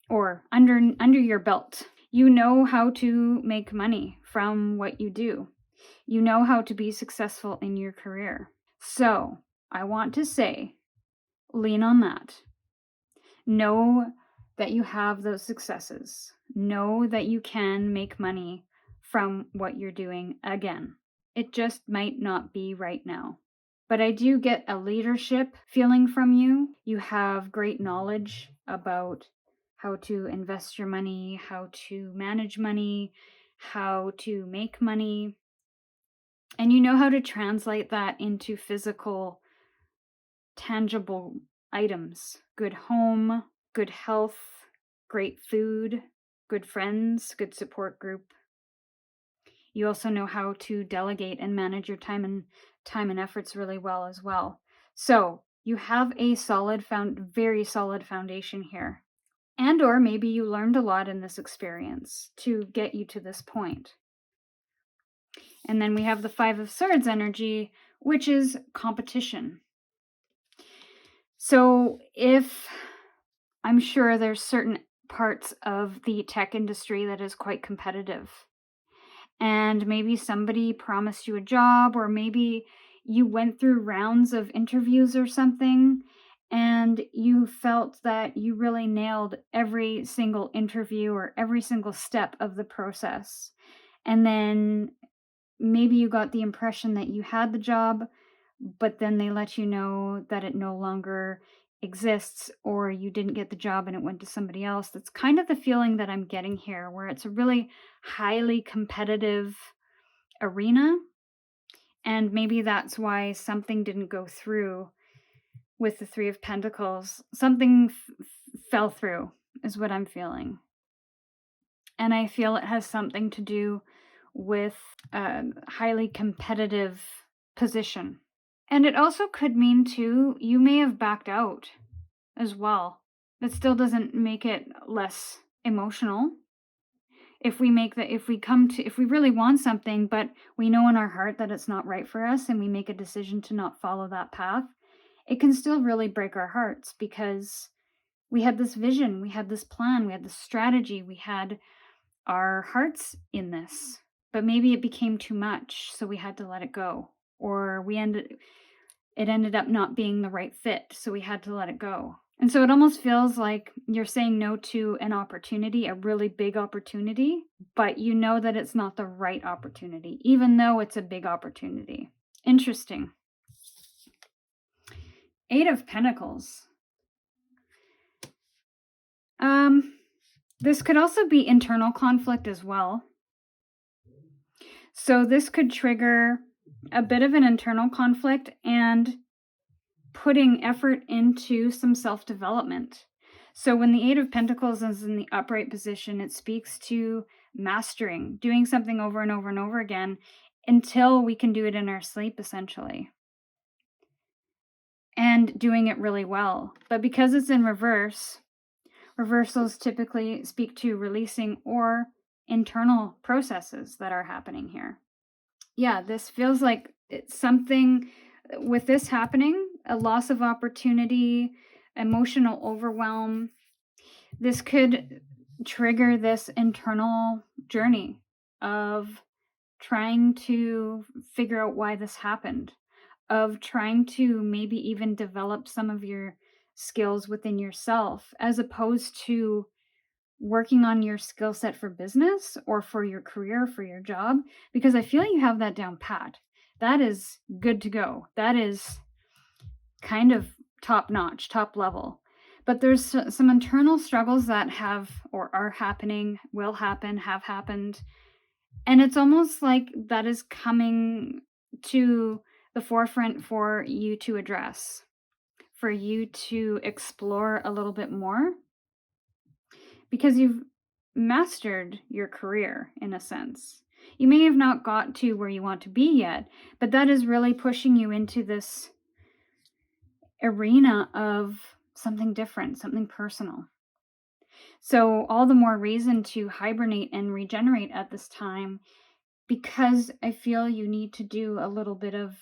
or under your belt. You know how to make money from what you do. You know how to be successful in your career. So I want to say, lean on that. Know that you have those successes. Know that you can make money from what you're doing again. It just might not be right now. But I do get a leadership feeling from you. You have great knowledge about how to invest your money, how to manage money, how to make money. And you know how to translate that into physical, tangible items. Good home, good health, great food, good friends, good support group. You also know how to delegate and manage your time and efforts really well as well. So you have a very solid foundation here. And or maybe you learned a lot in this experience to get you to this point. And then we have the Five of Swords energy, which is competition. So I'm sure there's certain parts of the tech industry that is quite competitive. And maybe somebody promised you a job, or maybe you went through rounds of interviews or something, and you felt that you really nailed every single interview or every single step of the process. And then maybe you got the impression that you had the job, but then they let you know that it no longer exists, or you didn't get the job and it went to somebody else. That's kind of the feeling that I'm getting here, where it's a really highly competitive arena. And maybe that's why something didn't go through with the Three of Pentacles. Something fell through, is what I'm feeling. And I feel it has something to do with a highly competitive position. And it also could mean, too, you may have backed out as well. That still doesn't make it less emotional. If we really want something, but we know in our heart that it's not right for us, and we make a decision to not follow that path, it can still really break our hearts, because we had this vision, we had this plan, we had this strategy, we had our hearts in this, but maybe it became too much, so we had to let it go, or it ended up not being the right fit, so we had to let it go. And so it almost feels like you're saying no to an opportunity, a really big opportunity, but you know that it's not the right opportunity, even though it's a big opportunity. Interesting. Eight of Pentacles. This could also be internal conflict as well. So this could trigger a bit of an internal conflict and putting effort into some self-development. So when the Eight of Pentacles is in the upright position, it speaks to mastering, doing something over and over and over again until we can do it in our sleep, essentially. And doing it really well. But because it's in reverse, reversals typically speak to releasing or internal processes that are happening here. Yeah, this feels like it's something with this happening, a loss of opportunity, emotional overwhelm. This could trigger this internal journey of trying to figure out why this happened, of trying to maybe even develop some of your skills within yourself, as opposed to working on your skill set for business or for your career, for your job, because I feel you have that down pat. That is good to go. That is kind of top notch, top level. But there's some internal struggles that have or are happening, will happen, have happened. And it's almost like that is coming to the forefront for you to address, for you to explore a little bit more, because you've mastered your career in a sense. You may have not got to where you want to be yet, but that is really pushing you into this arena of something different, something personal. So all the more reason to hibernate and regenerate at this time, because I feel you need to do a little bit of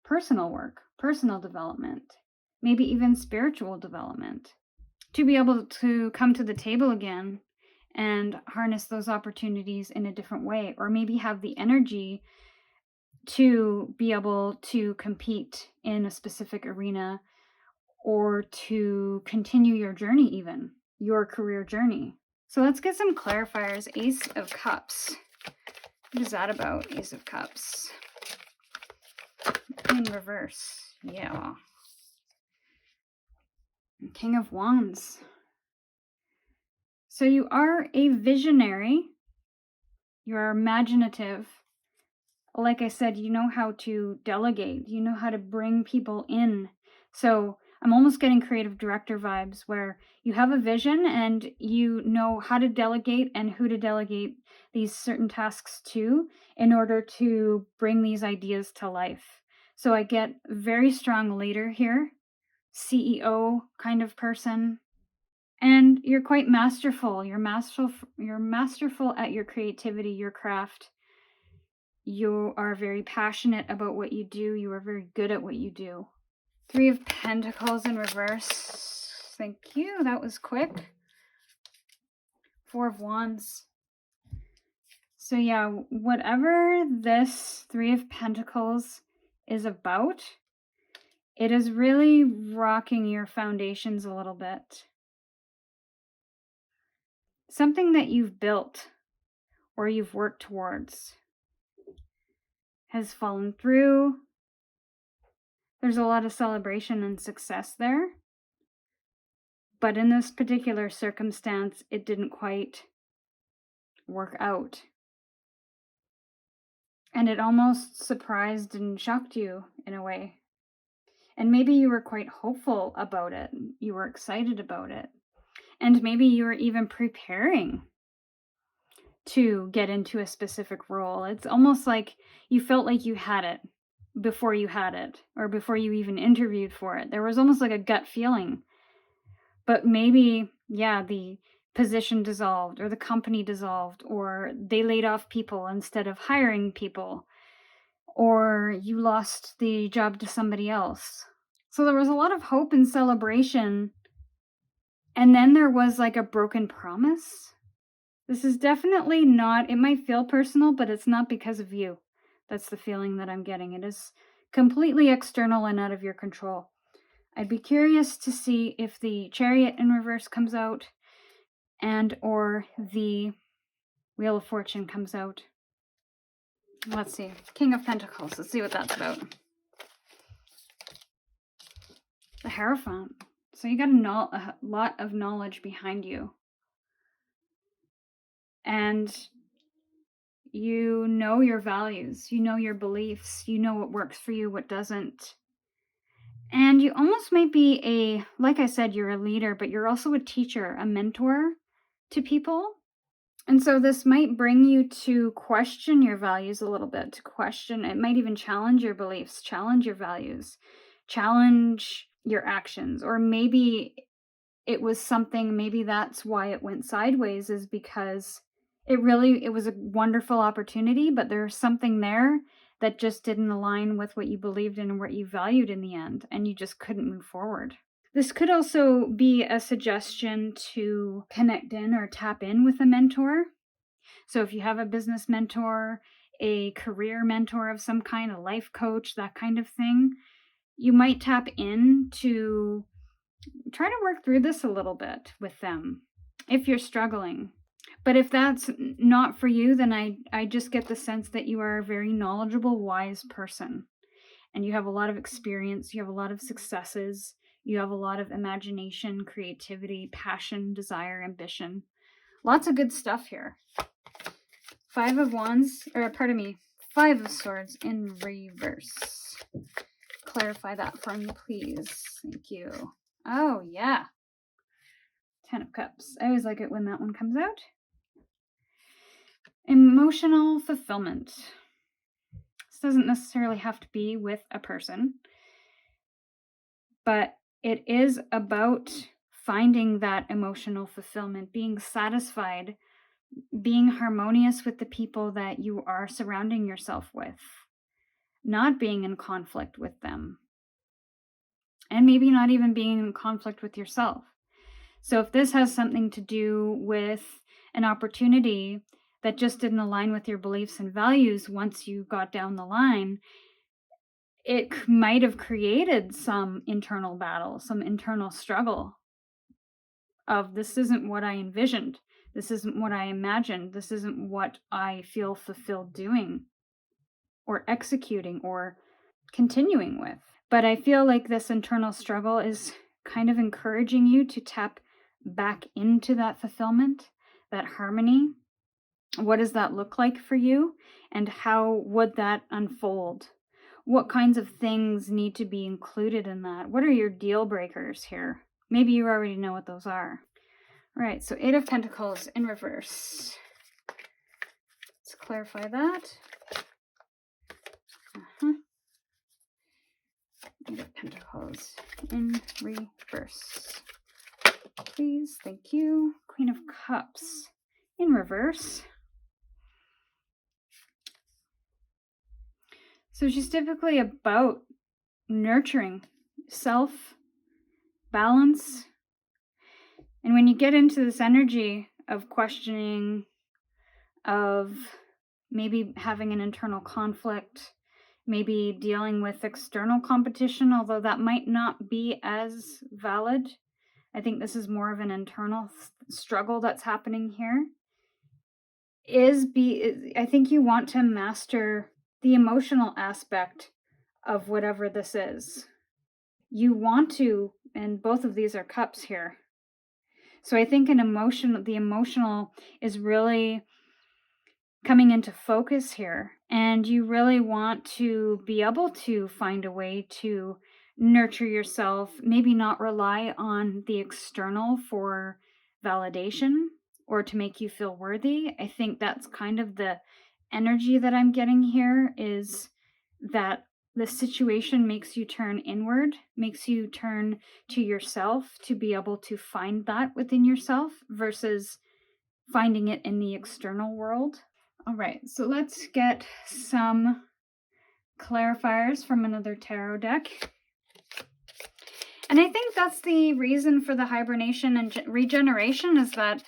personal work, personal development, maybe even spiritual development, to be able to come to the table again and harness those opportunities in a different way, or maybe have the energy to be able to compete in a specific arena, or to continue your journey, even your career journey. So let's get some clarifiers. Ace of Cups. What is that about? Ace of Cups. In reverse. Yeah. King of Wands. So you are a visionary. You are imaginative. Like I said, you know how to delegate. You know how to bring people in. So I'm almost getting creative director vibes, where you have a vision and you know how to delegate and who to delegate these certain tasks to in order to bring these ideas to life. So I get very strong leader here, CEO kind of person. And you're quite masterful. You're masterful at your creativity, your craft. You are very passionate about what you do. You are very good at what you do. Three of Pentacles in reverse. Thank you. That was quick. Four of Wands. So yeah, whatever this Three of Pentacles is about, it is really rocking your foundations a little bit. Something that you've built or you've worked towards has fallen through. There's a lot of celebration and success there. But in this particular circumstance, it didn't quite work out. And it almost surprised and shocked you in a way. And maybe you were quite hopeful about it. You were excited about it. And maybe you were even preparing to get into a specific role. It's almost like you felt like you had it before you had it, or before you even interviewed for it. There was almost like a gut feeling. But maybe, yeah, the position dissolved, or the company dissolved, or they laid off people instead of hiring people, or you lost the job to somebody else. So there was a lot of hope and celebration. And then there was like a broken promise. This is definitely not, it might feel personal, but it's not because of you. That's the feeling that I'm getting. It is completely external and out of your control. I'd be curious to see if the Chariot in reverse comes out, and or the Wheel of Fortune comes out. Let's see. King of Pentacles. Let's see what that's about. The Hierophant. So you got a lot of knowledge behind you. And you know your values. You know your beliefs. You know what works for you, what doesn't. And you almost might be like I said, you're a leader, but you're also a teacher, a mentor to people. And so this might bring you to question your values a little bit, to question, it might even challenge your beliefs, challenge your values, challenge your actions. Or maybe it was something, maybe that's why it went sideways, is because it was a wonderful opportunity, but there's something there that just didn't align with what you believed in and what you valued in the end, and you just couldn't move forward. This could also be a suggestion to connect in or tap in with a mentor. So if you have a business mentor, a career mentor of some kind, a life coach, that kind of thing, you might tap in to try to work through this a little bit with them if you're struggling. But if that's not for you, then I just get the sense that you are a very knowledgeable, wise person. And you have a lot of experience, you have a lot of successes, you have a lot of imagination, creativity, passion, desire, ambition. Lots of good stuff here. Five of Swords in reverse. Clarify that for me, please. Thank you. Oh, yeah. 10 of Cups. I always like it when that one comes out. emotional fulfillment. This doesn't necessarily have to be with a person, but it is about finding that emotional fulfillment, being satisfied, being harmonious with the people that you are surrounding yourself with, not being in conflict with them, and maybe not even being in conflict with yourself. So if this has something to do with an opportunity that just didn't align with your beliefs and values once you got down the line, it might have created some internal battle, some internal struggle of, this isn't what I envisioned. This isn't what I imagined. This isn't what I feel fulfilled doing or executing or continuing with. But I feel like this internal struggle is kind of encouraging you to tap back into that fulfillment, that harmony. What does that look like for you? And how would that unfold? What kinds of things need to be included in that? What are your deal breakers here? Maybe you already know what those are. All right, so 8 of Pentacles in reverse. Let's clarify that. 8 of Pentacles in reverse. Please, thank you. Queen of Cups in reverse. So she's typically about nurturing self, balance. And when you get into this energy of questioning, of maybe having an internal conflict, maybe dealing with external competition, although that might not be as valid. I think this is more of an internal struggle that's happening here. I think you want to master the emotional aspect of whatever this is. You want to, and both of these are cups here. So I think the emotional is really coming into focus here. And you really want to be able to find a way to nurture yourself, maybe not rely on the external for validation or to make you feel worthy. I think that's kind of the energy that I'm getting here, is that the situation makes you turn inward, makes you turn to yourself to be able to find that within yourself versus finding it in the external world. All right, so let's get some clarifiers from another tarot deck. And I think that's the reason for the hibernation and regeneration, is that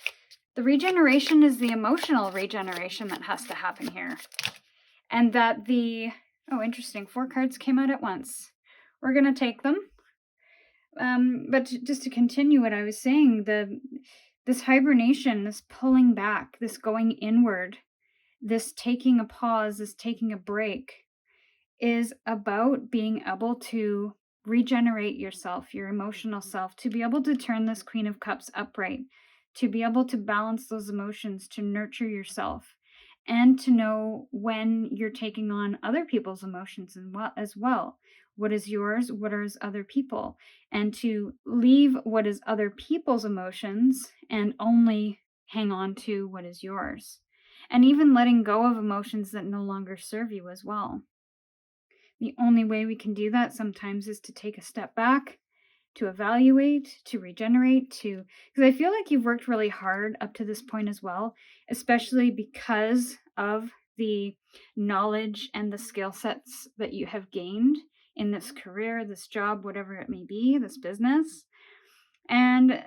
the regeneration is the emotional regeneration that has to happen here. And that oh, interesting, 4 cards came out at once. We're going to take them. But just to continue what I was saying, this hibernation, this pulling back, this going inward, this taking a pause, this taking a break, is about being able to regenerate yourself, your emotional self, to be able to turn this Queen of Cups upright, to be able to balance those emotions, to nurture yourself, and to know when you're taking on other people's emotions as well. What is yours? What is other people? And to leave what is other people's emotions and only hang on to what is yours. And even letting go of emotions that no longer serve you as well. The only way we can do that sometimes is to take a step back, to evaluate, to regenerate, because I feel like you've worked really hard up to this point as well, especially because of the knowledge and the skill sets that you have gained in this career, this job, whatever it may be, this business. And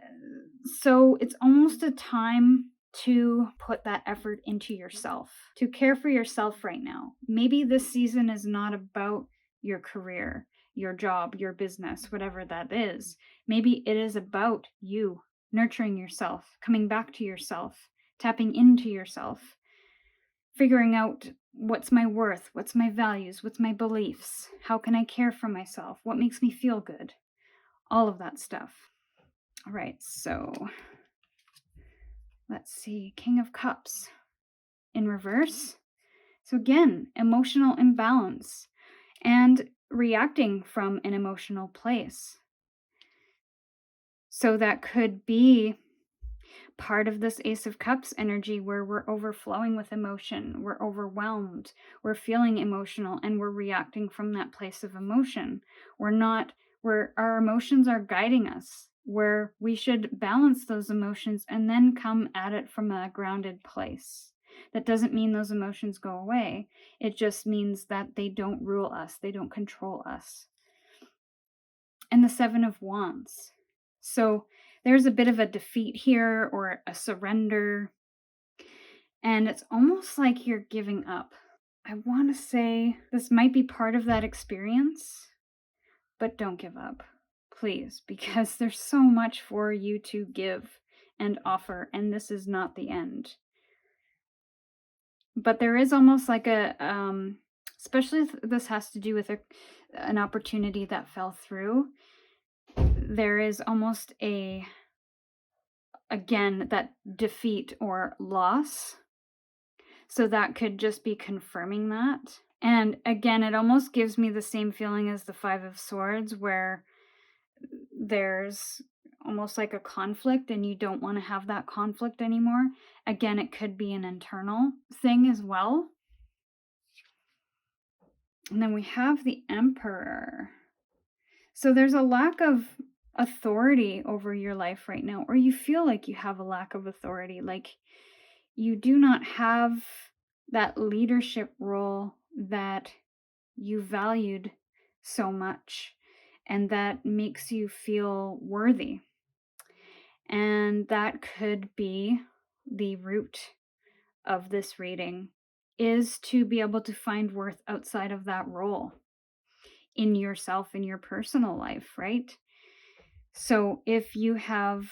so it's almost a time to put that effort into yourself, to care for yourself right now. Maybe this season is not about your career, your job, your business, whatever that is. Maybe it is about you nurturing yourself, coming back to yourself, tapping into yourself, figuring out what's my worth, what's my values, what's my beliefs, how can I care for myself, what makes me feel good, all of that stuff. All right, so let's see, King of Cups in reverse. So again, emotional imbalance and reacting from an emotional place. So that could be part of this Ace of Cups energy where we're overflowing with emotion, we're overwhelmed, we're feeling emotional, and we're reacting from that place of emotion. Where our emotions are guiding us, where we should balance those emotions and then come at it from a grounded place. That doesn't mean those emotions go away. It just means that they don't rule us, they don't control us. And the Seven of Wands. So there's a bit of a defeat here or a surrender. And it's almost like you're giving up. I want to say this might be part of that experience, but don't give up, please, because there's so much for you to give and offer, and this is not the end. But there is almost like especially if this has to do with an opportunity that fell through, there is almost again, that defeat or loss. So that could just be confirming that. And again, it almost gives me the same feeling as the Five of Swords, where there's almost like a conflict and you don't want to have that conflict anymore. Again, it could be an internal thing as well. And then we have the Emperor. So there's a lack of authority over your life right now, or you feel like you have a lack of authority, like you do not have that leadership role that you valued so much and that makes you feel worthy. And that could be the root of this reading, is to be able to find worth outside of that role in yourself, in your personal life, right? So if you have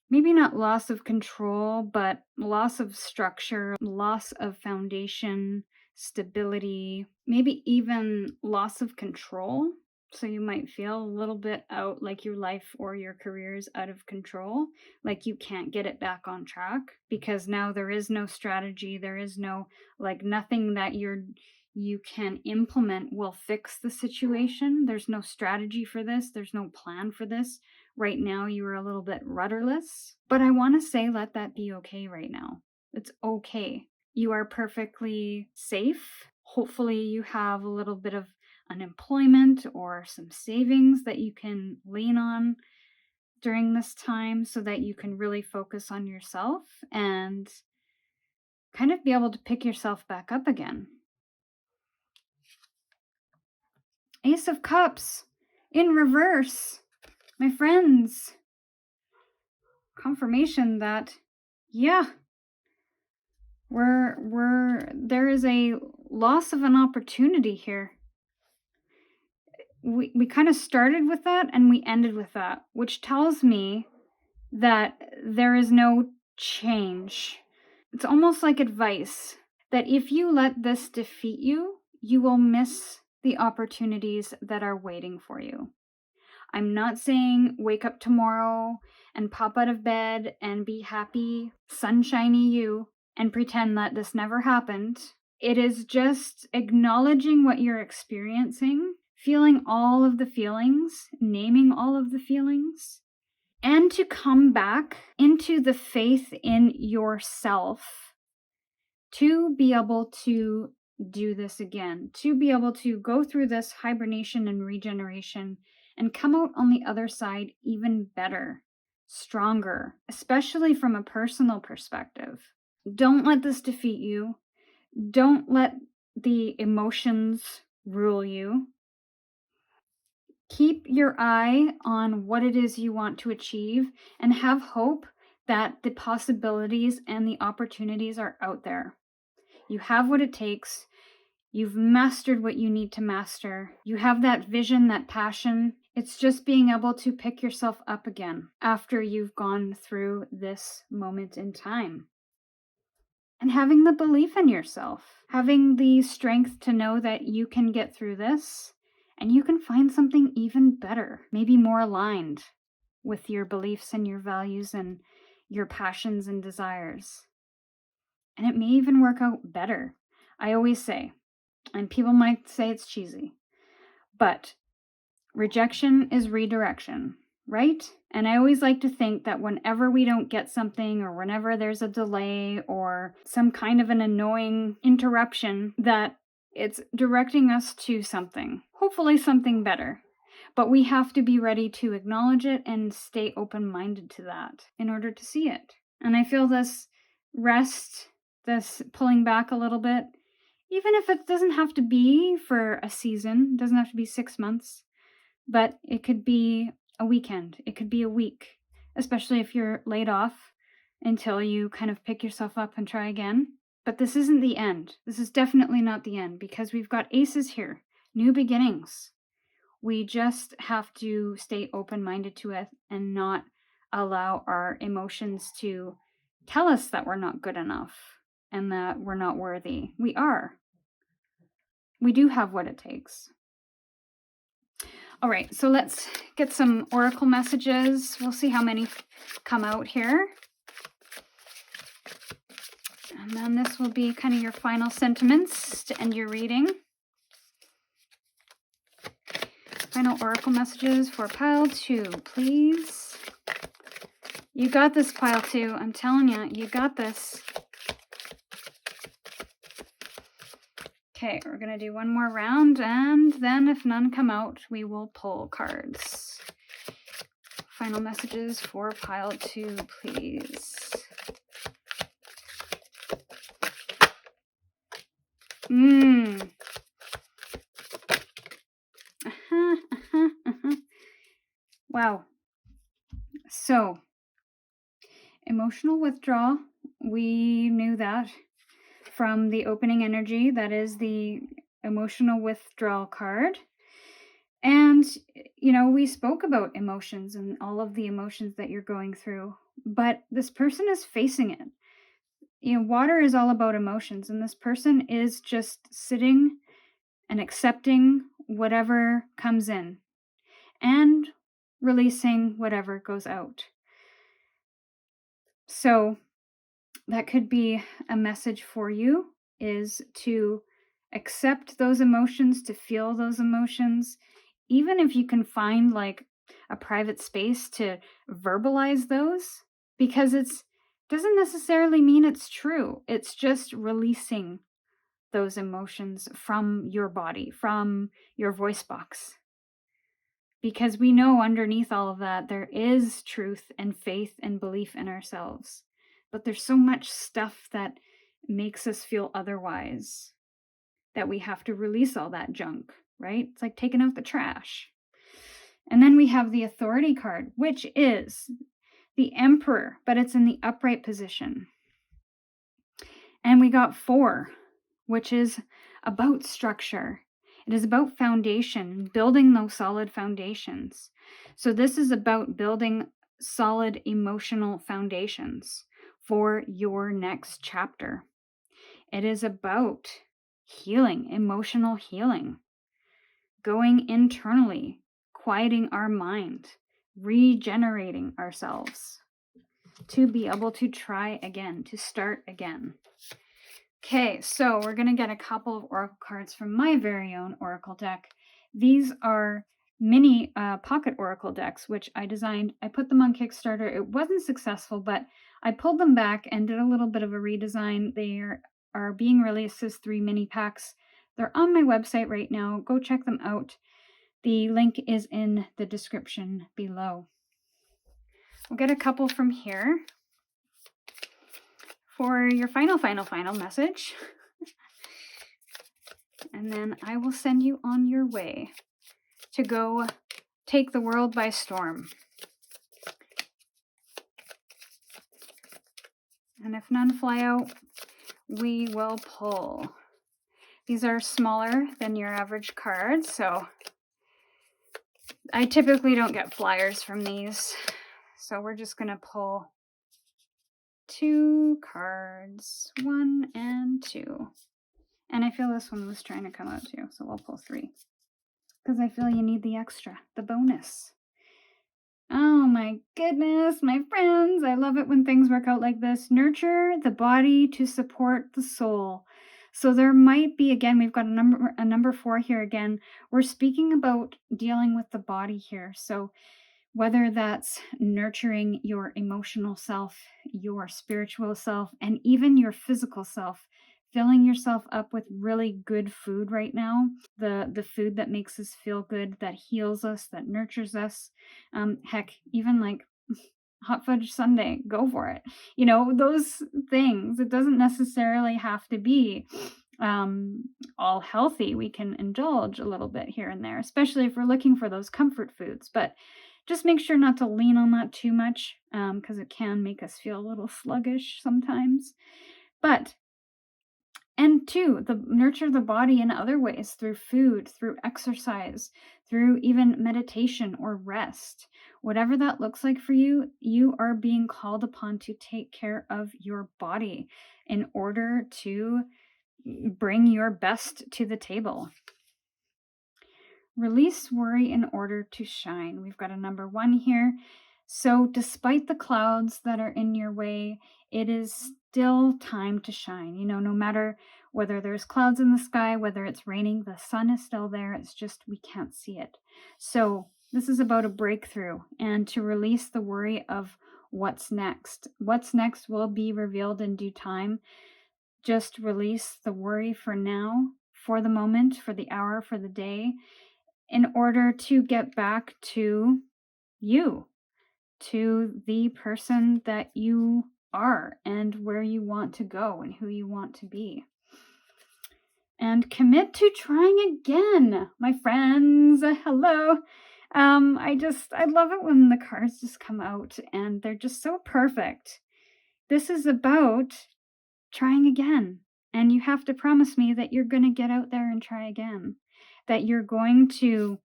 maybe not loss of control, but loss of structure, loss of foundation, stability, maybe even loss of control. So you might feel a little bit out, like your life or your career is out of control, like you can't get it back on track because now there is no strategy, there is no, like, nothing that you can implement will fix the situation. There's no strategy for this, there's no plan for this. Right now you are a little bit rudderless, but I want to say let that be okay right now. It's okay. You are perfectly safe. Hopefully you have a little bit of unemployment or some savings that you can lean on during this time so that you can really focus on yourself and kind of be able to pick yourself back up again. Ace of Cups in reverse. My friends, confirmation that, yeah, there is a loss of an opportunity here. We kind of started with that and we ended with that, which tells me that there is no change. It's almost like advice that if you let this defeat you, you will miss the opportunities that are waiting for you. I'm not saying wake up tomorrow and pop out of bed and be happy, sunshiny you, and pretend that this never happened. It is just acknowledging what you're experiencing, feeling all of the feelings, naming all of the feelings, and to come back into the faith in yourself to be able to do this again, to be able to go through this hibernation and regeneration and come out on the other side even better, stronger, especially from a personal perspective. Don't let this defeat you. Don't let the emotions rule you. Keep your eye on what it is you want to achieve and have hope that the possibilities and the opportunities are out there. You have what it takes. You've mastered what you need to master. You have that vision, that passion. It's just being able to pick yourself up again after you've gone through this moment in time. And having the belief in yourself, having the strength to know that you can get through this and you can find something even better, maybe more aligned with your beliefs and your values and your passions and desires. And it may even work out better. I always say, and people might say it's cheesy, but rejection is redirection. right? And I always like to think that whenever we don't get something, or whenever there's a delay or some kind of an annoying interruption, that it's directing us to something, hopefully something better. But we have to be ready to acknowledge it and stay open-minded to that in order to see it. And I feel this rest, this pulling back a little bit, even if it doesn't have to be for a season, it doesn't have to be 6 months, but it could be a weekend, it could be a week, especially if you're laid off until you kind of pick yourself up and try again. But this isn't the end. This is definitely not the end, because we've got aces here, new beginnings. We just have to stay open-minded to it and not allow our emotions to tell us that we're not good enough and that we're not worthy. We are. We do have what it takes. All right, so let's get some oracle messages. We'll see how many come out here. And then this will be kind of your final sentiments to end your reading. Final oracle messages for pile 2, please. You got this, pile 2. I'm telling you, you got this. Okay, we're going to do one more round, and then if none come out, we will pull cards. Final messages for pile 2, please. Wow. So, emotional withdrawal, we knew that from the opening energy. That is the emotional withdrawal card. And, you know, we spoke about emotions and all of the emotions that you're going through, but this person is facing it. You know, water is all about emotions, and this person is just sitting and accepting whatever comes in and releasing whatever goes out. So that could be a message for you, is to accept those emotions, to feel those emotions, even if you can find like a private space to verbalize those, because it's doesn't necessarily mean it's true. It's just releasing those emotions from your body, from your voice box. Because we know underneath all of that, there is truth and faith and belief in ourselves. But there's so much stuff that makes us feel otherwise that we have to release all that junk, right? It's like taking out the trash. And then we have the Authority card, which is the Emperor, but it's in the upright position. And we got 4, which is about structure. It is about foundation, building those solid foundations. So this is about building solid emotional foundations for your next chapter. It is about healing, emotional healing, going internally, quieting our mind, regenerating ourselves to be able to try again, to start again. Okay, so we're going to get a couple of oracle cards from my very own oracle deck. These are mini pocket oracle decks, which I designed. I put them on Kickstarter. It wasn't successful, but I pulled them back and did a little bit of a redesign. They are being released as 3 mini packs. They're on my website right now. Go check them out. The link is in the description below. We'll get a couple from here for your final message. And then I will send you on your way to go take the world by storm. And if none fly out, we will pull. These are smaller than your average cards, so I typically don't get flyers from these. So we're just going to pull 2 cards, 1 and 2. And I feel this one was trying to come out too, so we'll pull 3. Because I feel you need the extra, the bonus. Oh my goodness, my friends. I love it when things work out like this. Nurture the body to support the soul. So there might be, again, we've got a number 4 here again. We're speaking about dealing with the body here. So whether that's nurturing your emotional self, your spiritual self, and even your physical self, filling yourself up with really good food right now, the food that makes us feel good, that heals us, that nurtures us. Heck, even like hot fudge sundae, go for it. Those things, it doesn't necessarily have to be all healthy. We can indulge a little bit here and there, especially if we're looking for those comfort foods. But just make sure not to lean on that too much, because it can make us feel a little sluggish sometimes. And two, nurture the body in other ways, through food, through exercise, through even meditation or rest. Whatever that looks like for you, you are being called upon to take care of your body in order to bring your best to the table. Release worry in order to shine. We've got a number 1 here. So despite the clouds that are in your way, it is still time to shine. No matter whether there's clouds in the sky, whether it's raining, the sun is still there. It's just we can't see it. So this is about a breakthrough and to release the worry of what's next. What's next will be revealed in due time. Just release the worry for now, for the moment, for the hour, for the day, in order to get back to you, to the person that you are and where you want to go and who you want to be. And commit to trying again, my friends. Hello. I love it when the cards just come out and they're just so perfect. This is about trying again. And you have to promise me that you're going to get out there and try again. That you're going to,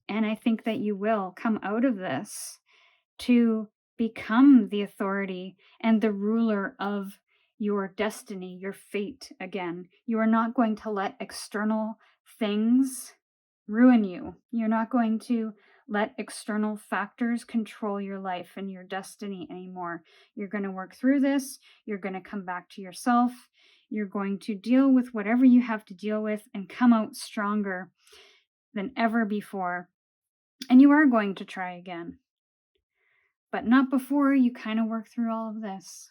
and I think that you will, come out of this to become the authority and the ruler of your destiny, your fate again. You are not going to let external things ruin you. You're not going to let external factors control your life and your destiny anymore. You're going to work through this. You're going to come back to yourself. You're going to deal with whatever you have to deal with and come out stronger than ever before. And you are going to try again. But not before you kind of work through all of this.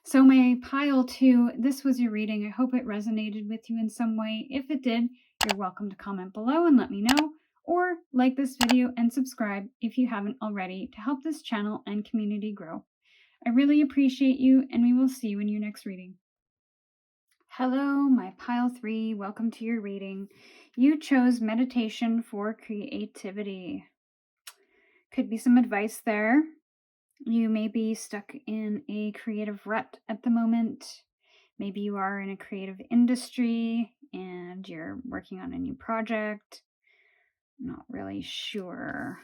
So my pile 2, this was your reading. I hope it resonated with you in some way. If it did, you're welcome to comment below and let me know, or like this video and subscribe if you haven't already to help this channel and community grow. I really appreciate you, and we will see you in your next reading. Hello, my pile 3. Welcome to your reading. You chose meditation for creativity. Could be some advice there. You may be stuck in a creative rut at the moment. Maybe you are in a creative industry and you're working on a new project. I'm not really sure.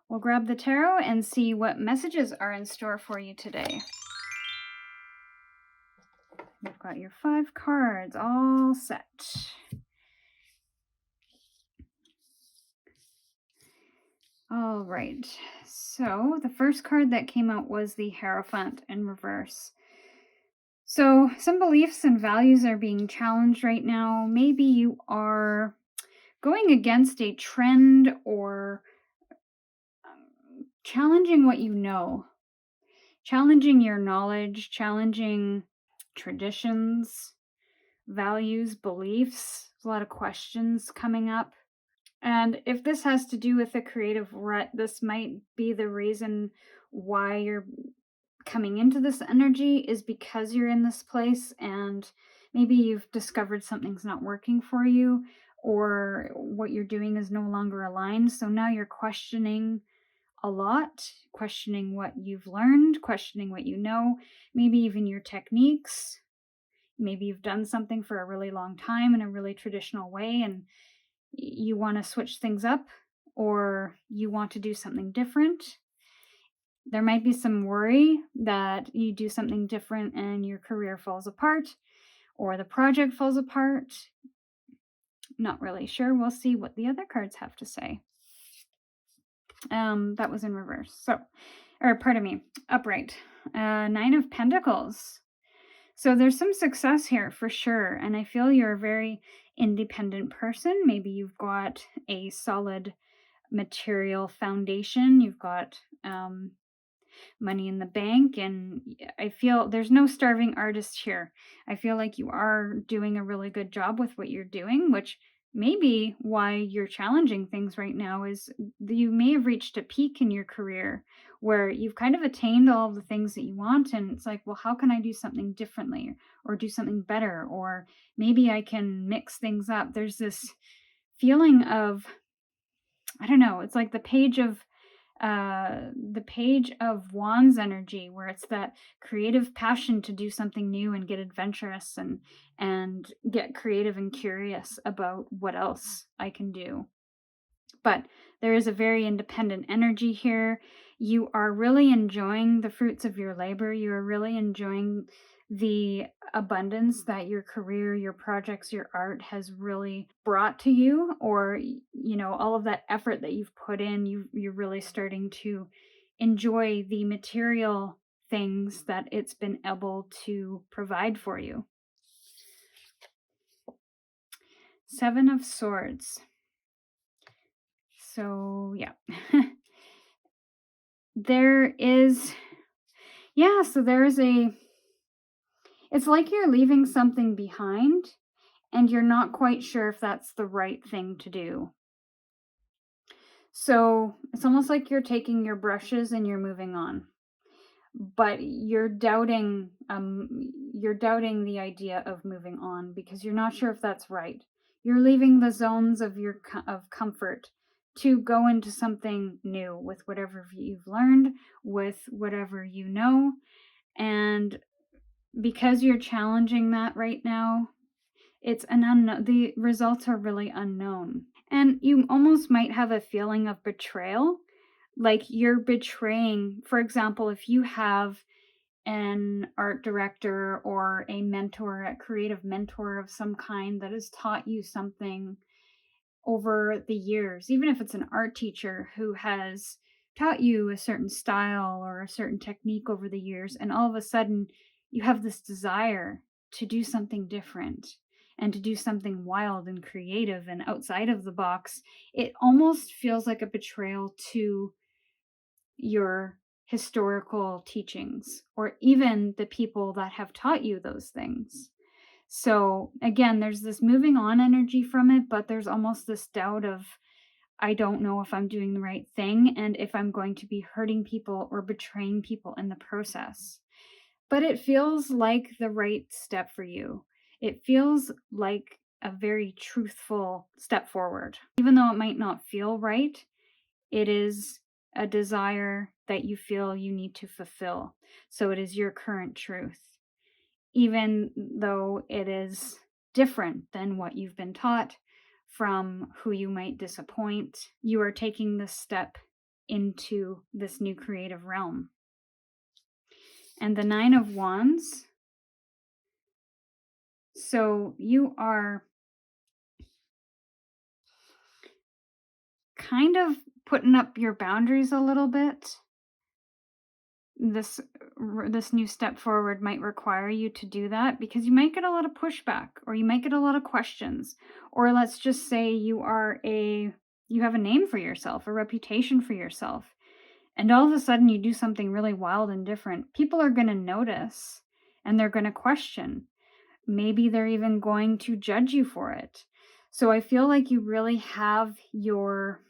We'll grab the tarot and see what messages are in store for you today. You've got your 5 cards all set. All right, so the first card that came out was the Hierophant in reverse. So some beliefs and values are being challenged right now. Maybe you are going against a trend or challenging what you know, challenging your knowledge, challenging traditions, values, beliefs. There's a lot of questions coming up. And if this has to do with a creative rut, this might be the reason why you're coming into this energy, is because you're in this place and maybe you've discovered something's not working for you, or what you're doing is no longer aligned. So now you're questioning a lot, questioning what you've learned, questioning what you know, maybe even your techniques. Maybe you've done something for a really long time in a really traditional way and you want to switch things up, or you want to do something different. There might be some worry that you do something different and your career falls apart, or the project falls apart. Not really sure. We'll see what the other cards have to say. That was in reverse. Upright. 9 of Pentacles. So there's some success here for sure, and I feel you're very independent person. Maybe you've got a solid material foundation. You've got money in the bank, and I feel there's no starving artist here. I feel like you are doing a really good job with what you're doing, which maybe why you're challenging things right now is you may have reached a peak in your career where you've kind of attained all of the things that you want, and it's like, well, how can I do something differently or do something better, or maybe I can mix things up. There's this feeling of, I don't know, it's like the page of Wands energy, where it's that creative passion to do something new and get adventurous and get creative and curious about what else I can do. But there is a very independent energy here. You are really enjoying the fruits of your labor. You are really enjoying the abundance that your career, your projects, your art has really brought to you, or, you know, all of that effort that you've put in, you're really starting to enjoy the material things that it's been able to provide for you. Seven of Swords. So, yeah. There is it's like you're leaving something behind and you're not quite sure if that's the right thing to do. So it's almost like you're taking your brushes and you're moving on, but you're doubting the idea of moving on because you're not sure if that's right. You're leaving the zones of comfort to go into something new with whatever you've learned, with whatever you know, and because you're challenging that right now, it's an unknown. The results are really unknown. And you almost might have a feeling of betrayal, like you're betraying, for example, if you have an art director or a mentor, a creative mentor of some kind that has taught you something over the years, even if it's an art teacher who has taught you a certain style or a certain technique over the years, and all of a sudden you have this desire to do something different and to do something wild and creative and outside of the box, it almost feels like a betrayal to your historical teachings or even the people that have taught you those things. So again, there's this moving on energy from it, but there's almost this doubt of, I don't know if I'm doing the right thing and if I'm going to be hurting people or betraying people in the process. But it feels like the right step for you. It feels like a very truthful step forward. Even though it might not feel right, it is a desire that you feel you need to fulfill. So it is your current truth. Even though it is different than what you've been taught, from who you might disappoint, you are taking this step into this new creative realm. And the Nine of Wands. So you are kind of putting up your boundaries a little bit. This new step forward might require you to do that because you might get a lot of pushback, or you might get a lot of questions, or let's just say you have a name for yourself, a reputation for yourself, and all of a sudden you do something really wild and different. People are going to notice and they're going to question. Maybe they're even going to judge you for it. So I feel like you really have your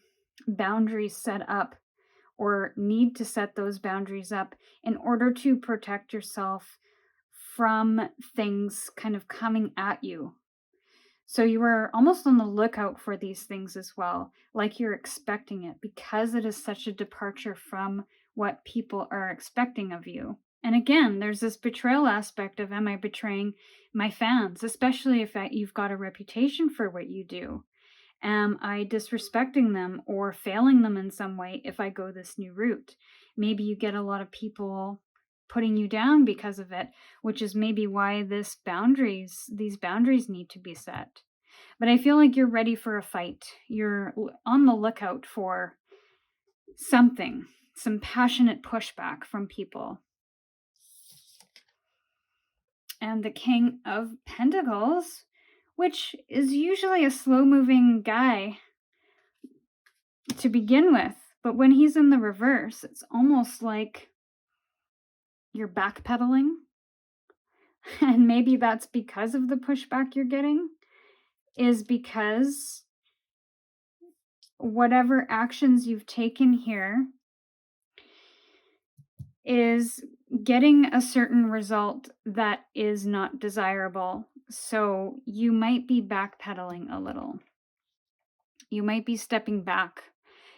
boundaries set up, or need to set those boundaries up in order to protect yourself from things kind of coming at you. So you are almost on the lookout for these things as well, like you're expecting it, because it is such a departure from what people are expecting of you. And again, there's this betrayal aspect of, am I betraying my fans, especially if you've got a reputation for what you do? Am I disrespecting them or failing them in some way if I go this new route? Maybe you get a lot of people putting you down because of it, which is maybe why these boundaries need to be set. But I feel like you're ready for a fight. You're on the lookout for something, some passionate pushback from people. And the King of Pentacles, which is usually a slow-moving guy to begin with. But when he's in the reverse, it's almost like you're backpedaling. And maybe that's because of the pushback you're getting, is because whatever actions you've taken here is getting a certain result that is not desirable. So you might be backpedaling a little. You might be stepping back.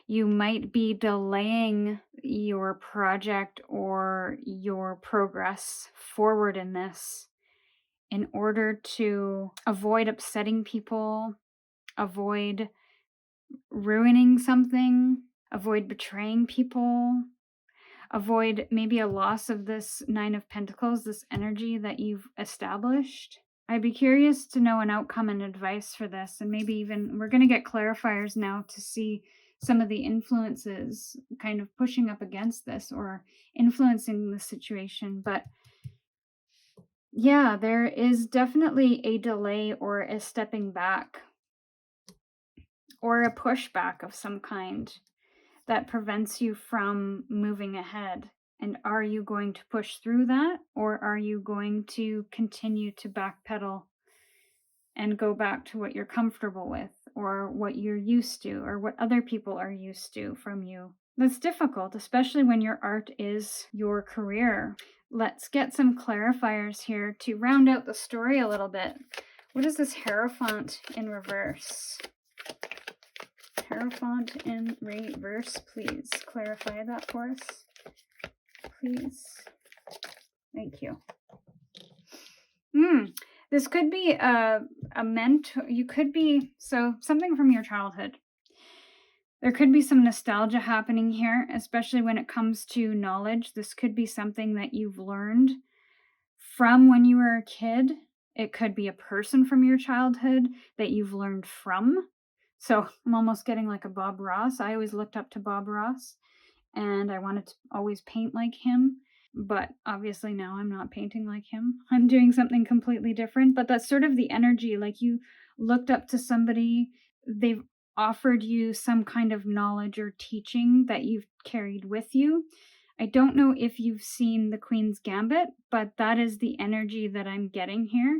You might be delaying your project or your progress forward in this in order to avoid upsetting people, avoid ruining something, avoid betraying people, avoid maybe a loss of this Nine of Pentacles, this energy that you've established. I'd be curious to know an outcome and advice for this, and maybe even we're going to get clarifiers now to see some of the influences kind of pushing up against this or influencing the situation. But yeah, there is definitely a delay or a stepping back or a pushback of some kind that prevents you from moving ahead. And are you going to push through that, or are you going to continue to backpedal and go back to what you're comfortable with, or what you're used to, or what other people are used to from you? That's difficult, especially when your art is your career. Let's get some clarifiers here to round out the story a little bit. What is this Hierophant in reverse? Hierophant in reverse, please clarify that for us. Please. Thank you. This could be a mentor. You could be, so something from your childhood. There could be some nostalgia happening here, especially when it comes to knowledge. This could be something that you've learned from when you were a kid. It could be a person from your childhood that you've learned from. So I'm almost getting like a Bob Ross. I always looked up to Bob Ross, and I wanted to always paint like him. But obviously now I'm not painting like him. I'm doing something completely different. But that's sort of the energy. Like you looked up to somebody, they've offered you some kind of knowledge or teaching that you've carried with you. I don't know if you've seen The Queen's Gambit, but that is the energy that I'm getting here.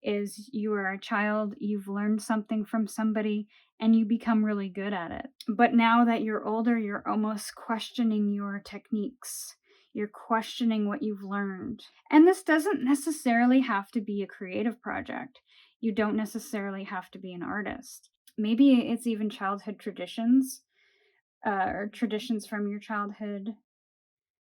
Is you are a child, you've learned something from somebody, and you become really good at it. But now that you're older, you're almost questioning your techniques. You're questioning what you've learned. And this doesn't necessarily have to be a creative project. You don't necessarily have to be an artist. Maybe it's even childhood traditions, or traditions from your childhood,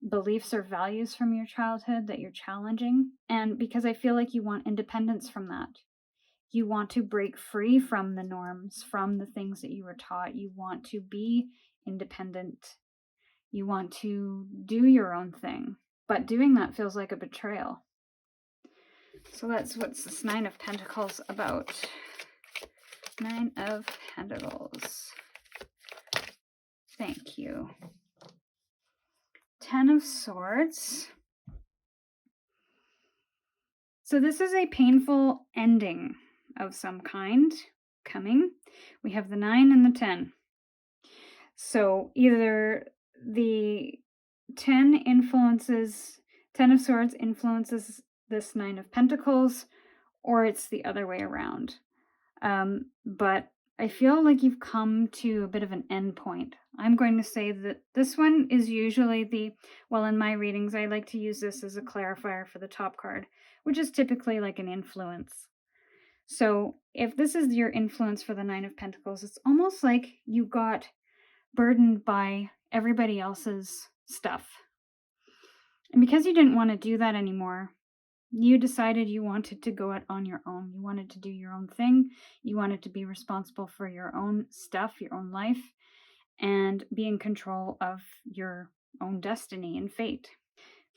beliefs or values from your childhood that you're challenging. And because I feel like you want independence from that. You want to break free from the norms, from the things that you were taught. You want to be independent. You want to do your own thing. But doing that feels like a betrayal. So that's what's this Nine of Pentacles about. Nine of Pentacles. Thank you. Ten of Swords. So this is a painful ending of some kind coming. We have the 9 and the 10. So either the 10 of Swords influences this 9 of Pentacles, or it's the other way around. But I feel like you've come to a bit of an end point. I'm going to say that this one is usually well, in my readings, I like to use this as a clarifier for the top card, which is typically like an influence. So if this is your influence for the 9 of Pentacles, it's almost like you got burdened by everybody else's stuff. And because you didn't want to do that anymore, you decided you wanted to go it on your own. You wanted to do your own thing. You wanted to be responsible for your own stuff, your own life, and be in control of your own destiny and fate.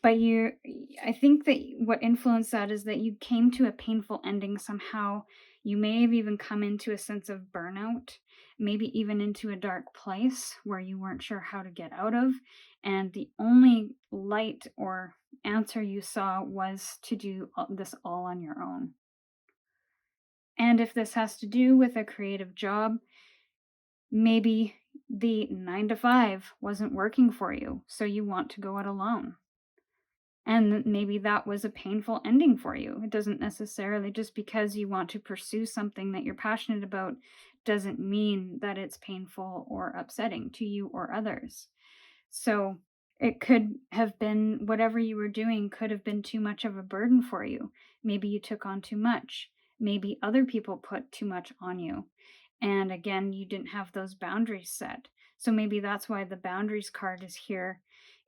But I think that what influenced that is that you came to a painful ending somehow. You may have even come into a sense of burnout, maybe even into a dark place where you weren't sure how to get out of. And the only light or answer you saw was to do this all on your own. And if this has to do with a creative job, maybe the 9 to 5 wasn't working for you, so you want to go it alone. And maybe that was a painful ending for you. It doesn't necessarily, just because you want to pursue something that you're passionate about, doesn't mean that it's painful or upsetting to you or others. So it could have been, whatever you were doing could have been too much of a burden for you. Maybe you took on too much. Maybe other people put too much on you. And again, you didn't have those boundaries set. So maybe that's why the boundaries card is here,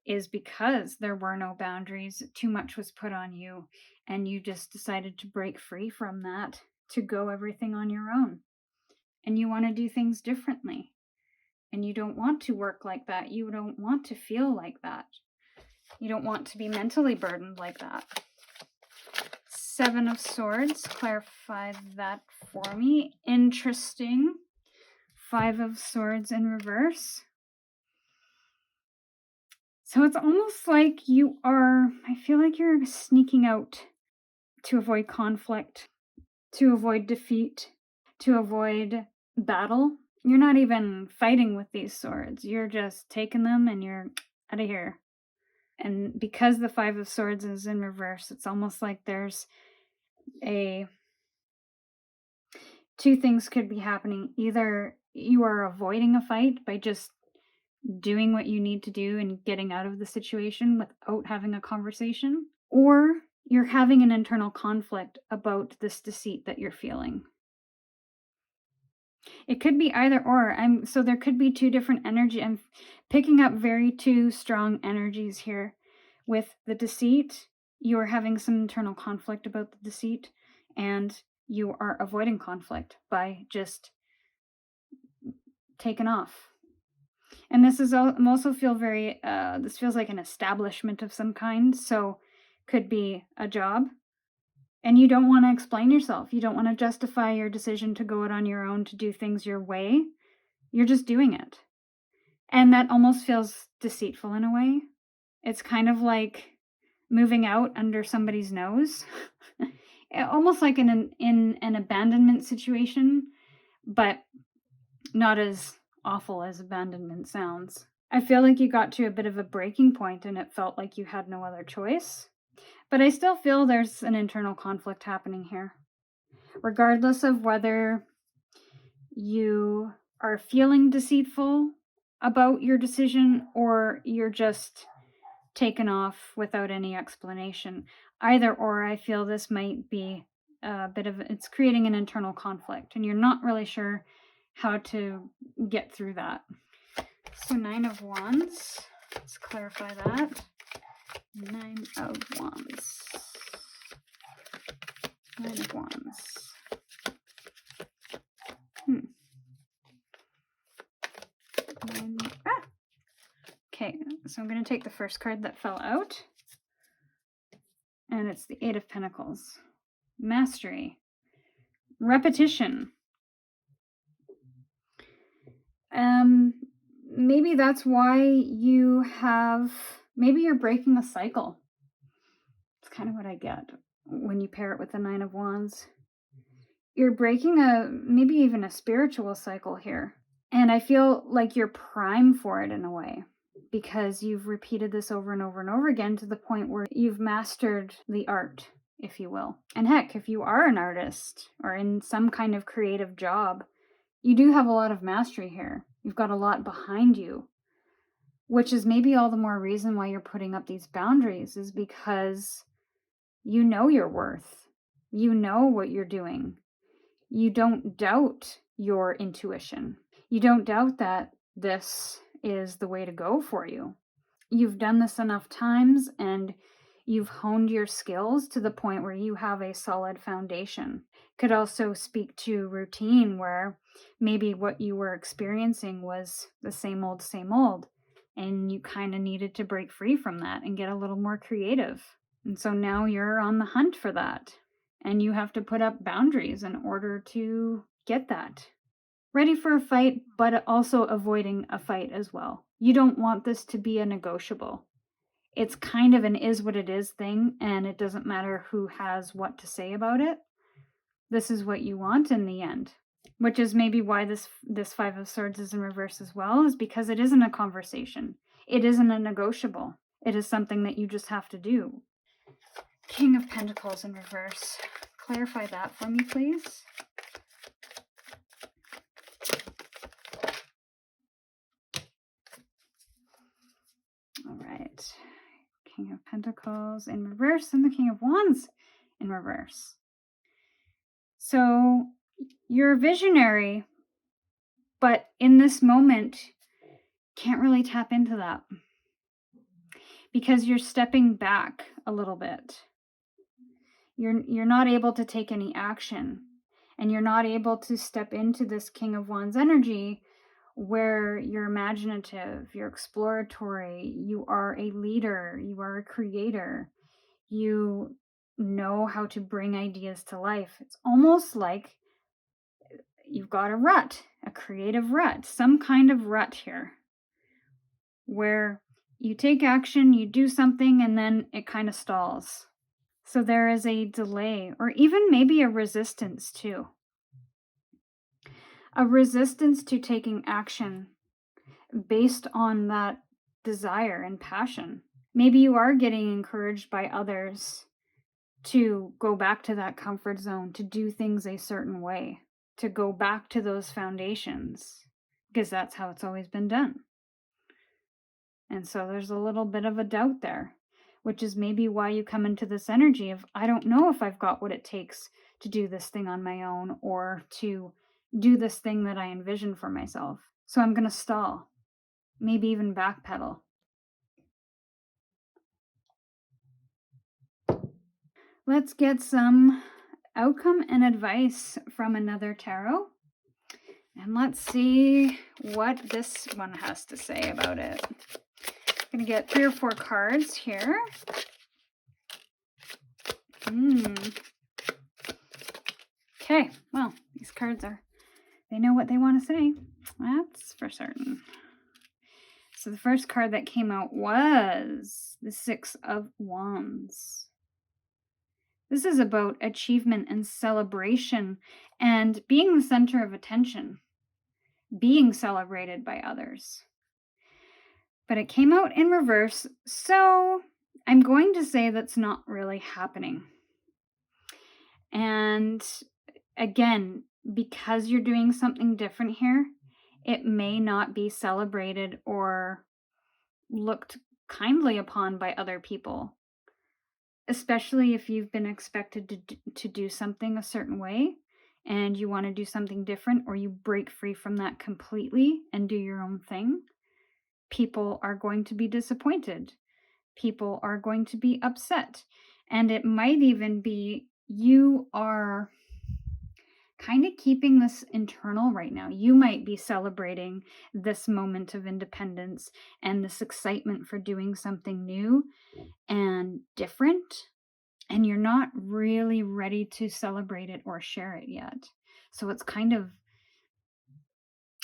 is because there were no boundaries, too much was put on you, and you just decided to break free from that to go everything on your own. And you want to do things differently. And you don't want to work like that. You don't want to feel like that. You don't want to be mentally burdened like that. 7 of Swords, clarify that for me. Interesting. 5 of Swords in reverse. So it's almost like I feel like you're sneaking out to avoid conflict, to avoid defeat, to avoid battle. You're not even fighting with these swords. You're just taking them and you're out of here. And because the 5 of Swords is in reverse, it's almost like there's two things could be happening. Either you are avoiding a fight by just doing what you need to do and getting out of the situation without having a conversation, or you're having an internal conflict about this deceit that you're feeling. It could be either or. So there could be two different energy. I'm picking up very two strong energies here. With the deceit, you are having some internal conflict about the deceit, and you are avoiding conflict by just taking off. And this is also feel very, this feels like an establishment of some kind. So could be a job. And you don't want to explain yourself. You don't want to justify your decision to go it on your own, to do things your way. You're just doing it. And that almost feels deceitful in a way. It's kind of like moving out under somebody's nose. Almost like in an abandonment situation, but not as awful as abandonment sounds. I feel like you got to a bit of a breaking point and it felt like you had no other choice. But I still feel there's an internal conflict happening here. Regardless of whether you are feeling deceitful about your decision or you're just taken off without any explanation. Either or, I feel this might be a bit of, it's creating an internal conflict and you're not really sure how to get through that. So 9 of Wands, let's clarify that. 9 of Wands. 9 of Wands. Okay, so I'm going to take the first card that fell out. And it's the 8 of Pentacles. Mastery. Repetition. Maybe that's why maybe you're breaking a cycle. It's kind of what I get when you pair it with the 9 of Wands. You're breaking maybe even a spiritual cycle here. And I feel like you're prime for it in a way, because you've repeated this over and over and over again to the point where you've mastered the art, if you will. And heck, if you are an artist or in some kind of creative job, you do have a lot of mastery here. You've got a lot behind you, which is maybe all the more reason why you're putting up these boundaries, is because you know your worth. You know what you're doing. You don't doubt your intuition. You don't doubt that this is the way to go for you. You've done this enough times and you've honed your skills to the point where you have a solid foundation. Could also speak to routine, where maybe what you were experiencing was the same old, and you kind of needed to break free from that and get a little more creative. And so now you're on the hunt for that, and you have to put up boundaries in order to get that. Ready for a fight, but also avoiding a fight as well. You don't want this to be a negotiable. It's kind of an is what it is thing, and it doesn't matter who has what to say about it. this is what you want in the end. Which is maybe why this Five of Swords is in reverse as well, is because it isn't a conversation. It isn't a negotiable. It is something that you just have to do. King of Pentacles in reverse. Clarify that for me, please. All right. King of Pentacles in reverse and the King of Wands in reverse. So you're a visionary, but in this moment, can't really tap into that because you're stepping back a little bit. You're not able to take any action, and you're not able to step into this King of Wands energy where you're imaginative, you're exploratory, you are a leader, you are a creator, you know how to bring ideas to life. It's almost like you've got a rut, a creative rut, some kind of rut here where you take action, you do something, and then it kind of stalls. So there is a delay, or even maybe a resistance too. A resistance to taking action based on that desire and passion. Maybe you are getting encouraged by others to go back to that comfort zone, to do things a certain way, to go back to those foundations, because that's how it's always been done. And so there's a little bit of a doubt there, which is maybe why you come into this energy of, I don't know if I've got what it takes to do this thing on my own or to do this thing that I envision for myself. So I'm going to stall, maybe even backpedal. Let's get some outcome and advice from another tarot. And let's see what this one has to say about it. I'm going to get 3 or 4 cards here. Okay, well, these cards they know what they want to say. That's for certain. So the first card that came out was the 6 of Wands. This is about achievement and celebration and being the center of attention, being celebrated by others. But it came out in reverse, so I'm going to say that's not really happening. And again, because you're doing something different here, it may not be celebrated or looked kindly upon by other people, especially if you've been expected to do something a certain way and you want to do something different, or you break free from that completely and do your own thing. People are going to be disappointed. People are going to be upset. And it might even be you are kind of keeping this internal right now. You might be celebrating this moment of independence and this excitement for doing something new and different, and you're not really ready to celebrate it or share it yet. So it's kind of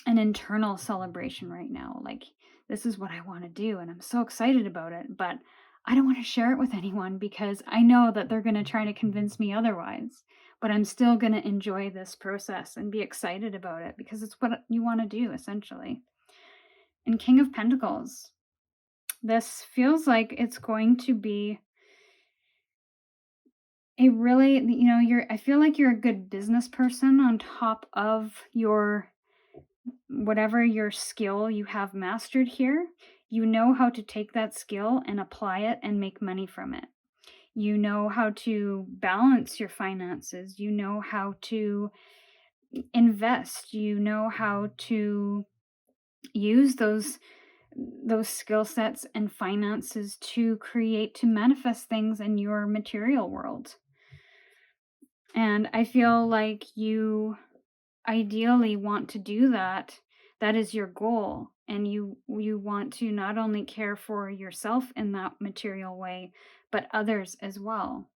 an internal celebration right now. Like, this is what I want to do, and I'm so excited about it, but I don't want to share it with anyone because I know that they're going to try to convince me otherwise. But I'm still going to enjoy this process and be excited about it because it's what you want to do, essentially. And King of Pentacles, this feels like it's going to be a really, I feel like you're a good business person on top of your, whatever your skill you have mastered here. You know how to take that skill and apply it and make money from it. You know how to balance your finances. You know how to invest. You know how to use those skill sets and finances to manifest things in your material world. And I feel like you ideally want to do that. That is your goal. And you want to not only care for yourself in that material way, but others as well.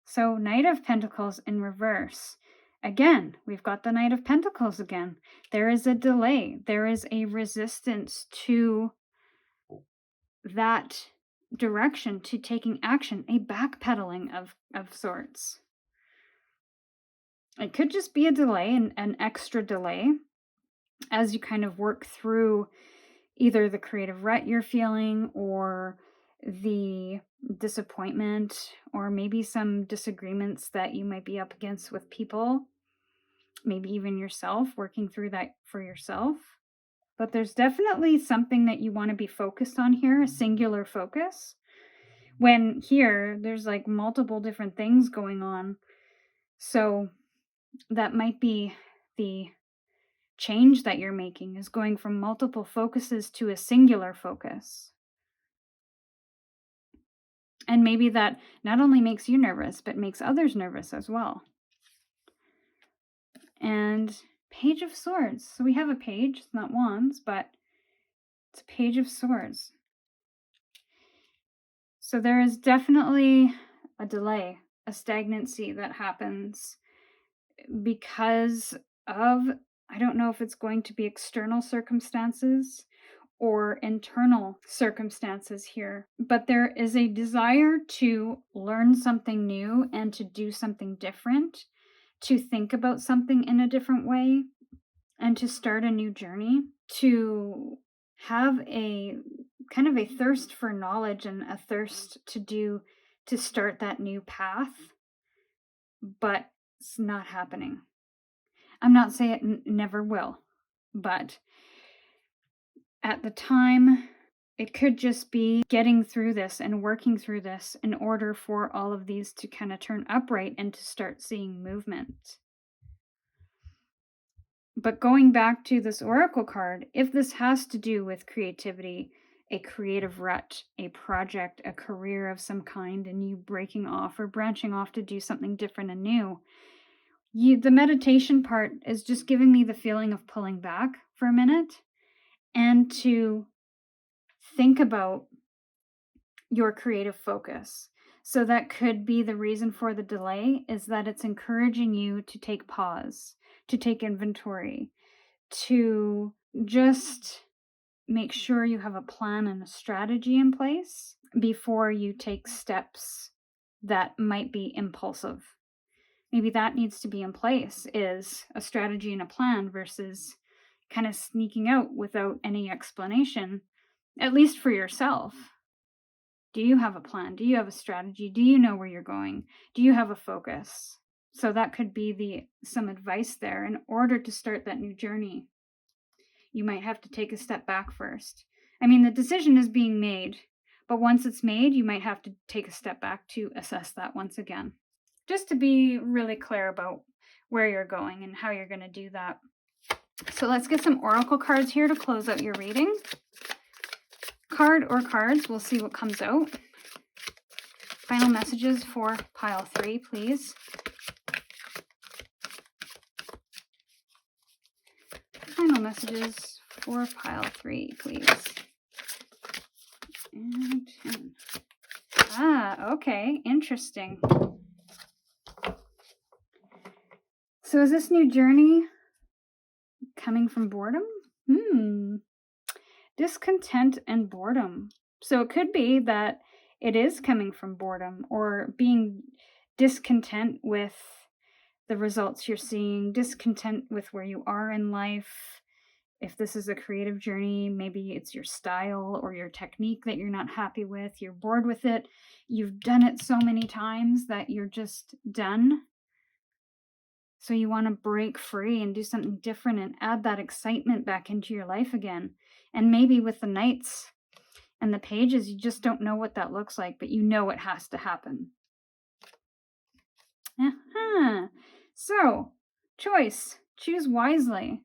So Knight of Pentacles in reverse. Again, we've got the Knight of Pentacles again. There is a delay. There is a resistance to that direction, to taking action, a backpedaling of sorts. It could just be a delay, an extra delay, as you kind of work through either the creative rut you're feeling, or the disappointment, or maybe some disagreements that you might be up against with people, maybe even yourself, working through that for yourself. But there's definitely something that you want to be focused on here, a singular focus. When here, there's like multiple different things going on. So that might be the change that you're making, is going from multiple focuses to a singular focus. And maybe that not only makes you nervous, but makes others nervous as well. And Page of Swords. So we have a page, it's not wands, but it's a Page of Swords. So there is definitely a delay, a stagnancy that happens because of, I don't know if it's going to be external circumstances or internal circumstances here, but there is a desire to learn something new and to do something different, to think about something in a different way, and to start a new journey, to have a kind of a thirst for knowledge and a thirst to start that new path, but it's not happening. I'm not saying it never will, but at the time, it could just be getting through this and working through this in order for all of these to kind of turn upright and to start seeing movement. But going back to this oracle card, if this has to do with creativity, a creative rut, a project, a career of some kind, and you breaking off or branching off to do something different and new, the meditation part is just giving me the feeling of pulling back for a minute and to think about your creative focus. So that could be the reason for the delay, is that it's encouraging you to take pause, to take inventory, to just make sure you have a plan and a strategy in place before you take steps that might be impulsive. Maybe that needs to be in place, is a strategy and a plan versus kind of sneaking out without any explanation, at least for yourself. Do you have a plan? Do you have a strategy? Do you know where you're going? Do you have a focus? So that could be some advice there. In order to start that new journey, you might have to take a step back first. I mean, the decision is being made, but once it's made, you might have to take a step back to assess that once again. Just to be really clear about where you're going and how you're going to do that. So let's get some oracle cards here to close out your reading. Card or cards, we'll see what comes out. Final messages for pile 3, please. Final messages for pile 3, please. And 10. Okay, interesting. So is this new journey coming from boredom? Discontent and boredom. So it could be that it is coming from boredom, or being discontent with the results you're seeing, discontent with where you are in life. If this is a creative journey, maybe it's your style or your technique that you're not happy with. You're bored with it. You've done it so many times that you're just done. So you want to break free and do something different and add that excitement back into your life again. And maybe with the knights and the pages, you just don't know what that looks like, but you know it has to happen. So, choice. Choose wisely.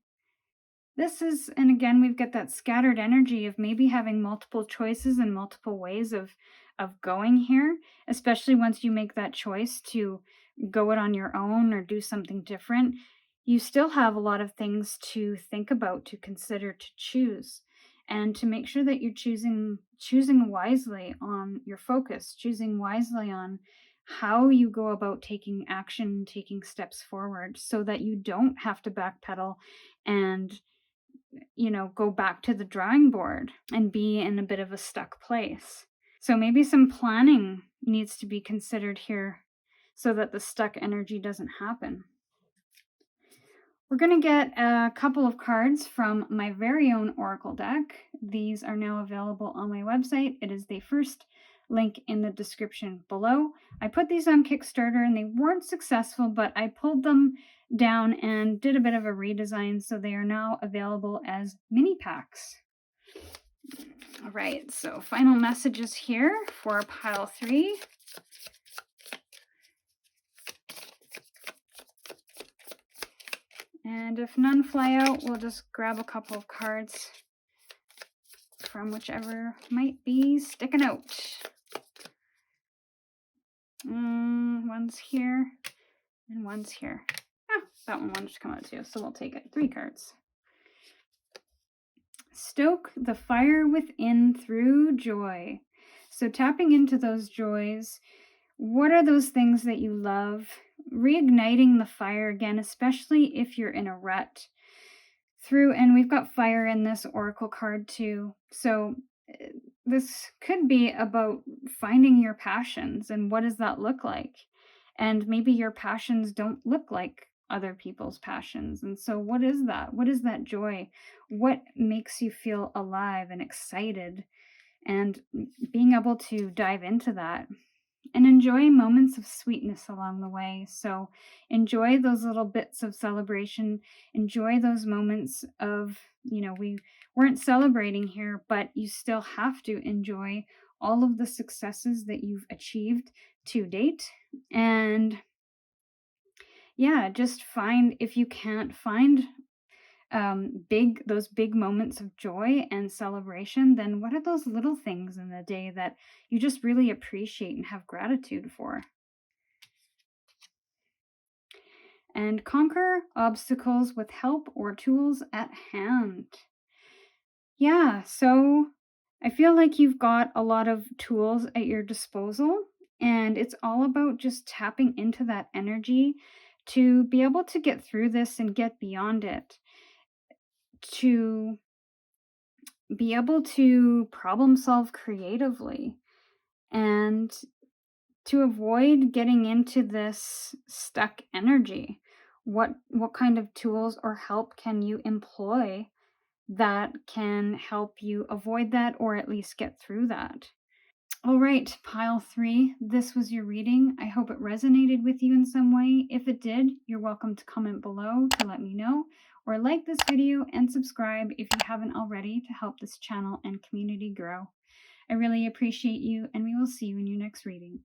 This is, and again, we've got that scattered energy of maybe having multiple choices and multiple ways of going here, especially once you make that choice to go it on your own or do something different. You still have a lot of things to think about, to consider, to choose, and to make sure that you're choosing wisely on your focus, choosing wisely on how you go about taking action, taking steps forward, so that you don't have to backpedal and go back to the drawing board and be in a bit of a stuck place. So maybe some planning needs to be considered here so that the stuck energy doesn't happen. We're going to get a couple of cards from my very own Oracle deck. These are now available on my website. It is the first link in the description below. I put these on Kickstarter and they weren't successful, but I pulled them down and did a bit of a redesign, so they are now available as mini packs. All right, so final messages here for pile 3. And if none fly out, we'll just grab a couple of cards from whichever might be sticking out. One's here and one's here. That one wanted to come out too, so we'll take it. 3 cards. Stoke the fire within through joy. So tapping into those joys. What are those things that you love? Reigniting the fire again, especially if you're in a rut. And we've got fire in this oracle card too. So this could be about finding your passions and what does that look like? And maybe your passions don't look like other people's passions. And so what is that? What is that joy? What makes you feel alive and excited? And being able to dive into that and enjoy moments of sweetness along the way. So enjoy those little bits of celebration. Enjoy those moments of, we weren't celebrating here, but you still have to enjoy all of the successes that you've achieved to date. And yeah, just if you can't find those big moments of joy and celebration, then what are those little things in the day that you just really appreciate and have gratitude for? And conquer obstacles with help or tools at hand. Yeah, so I feel like you've got a lot of tools at your disposal, and it's all about just tapping into that energy to be able to get through this and get beyond it. To be able to problem solve creatively and to avoid getting into this stuck energy. What kind of tools or help can you employ that can help you avoid that or at least get through that? All right, pile 3, this was your reading. I hope it resonated with you in some way. If it did, you're welcome to comment below to let me know, or like this video and subscribe if you haven't already to help this channel and community grow. I really appreciate you, and we will see you in your next reading.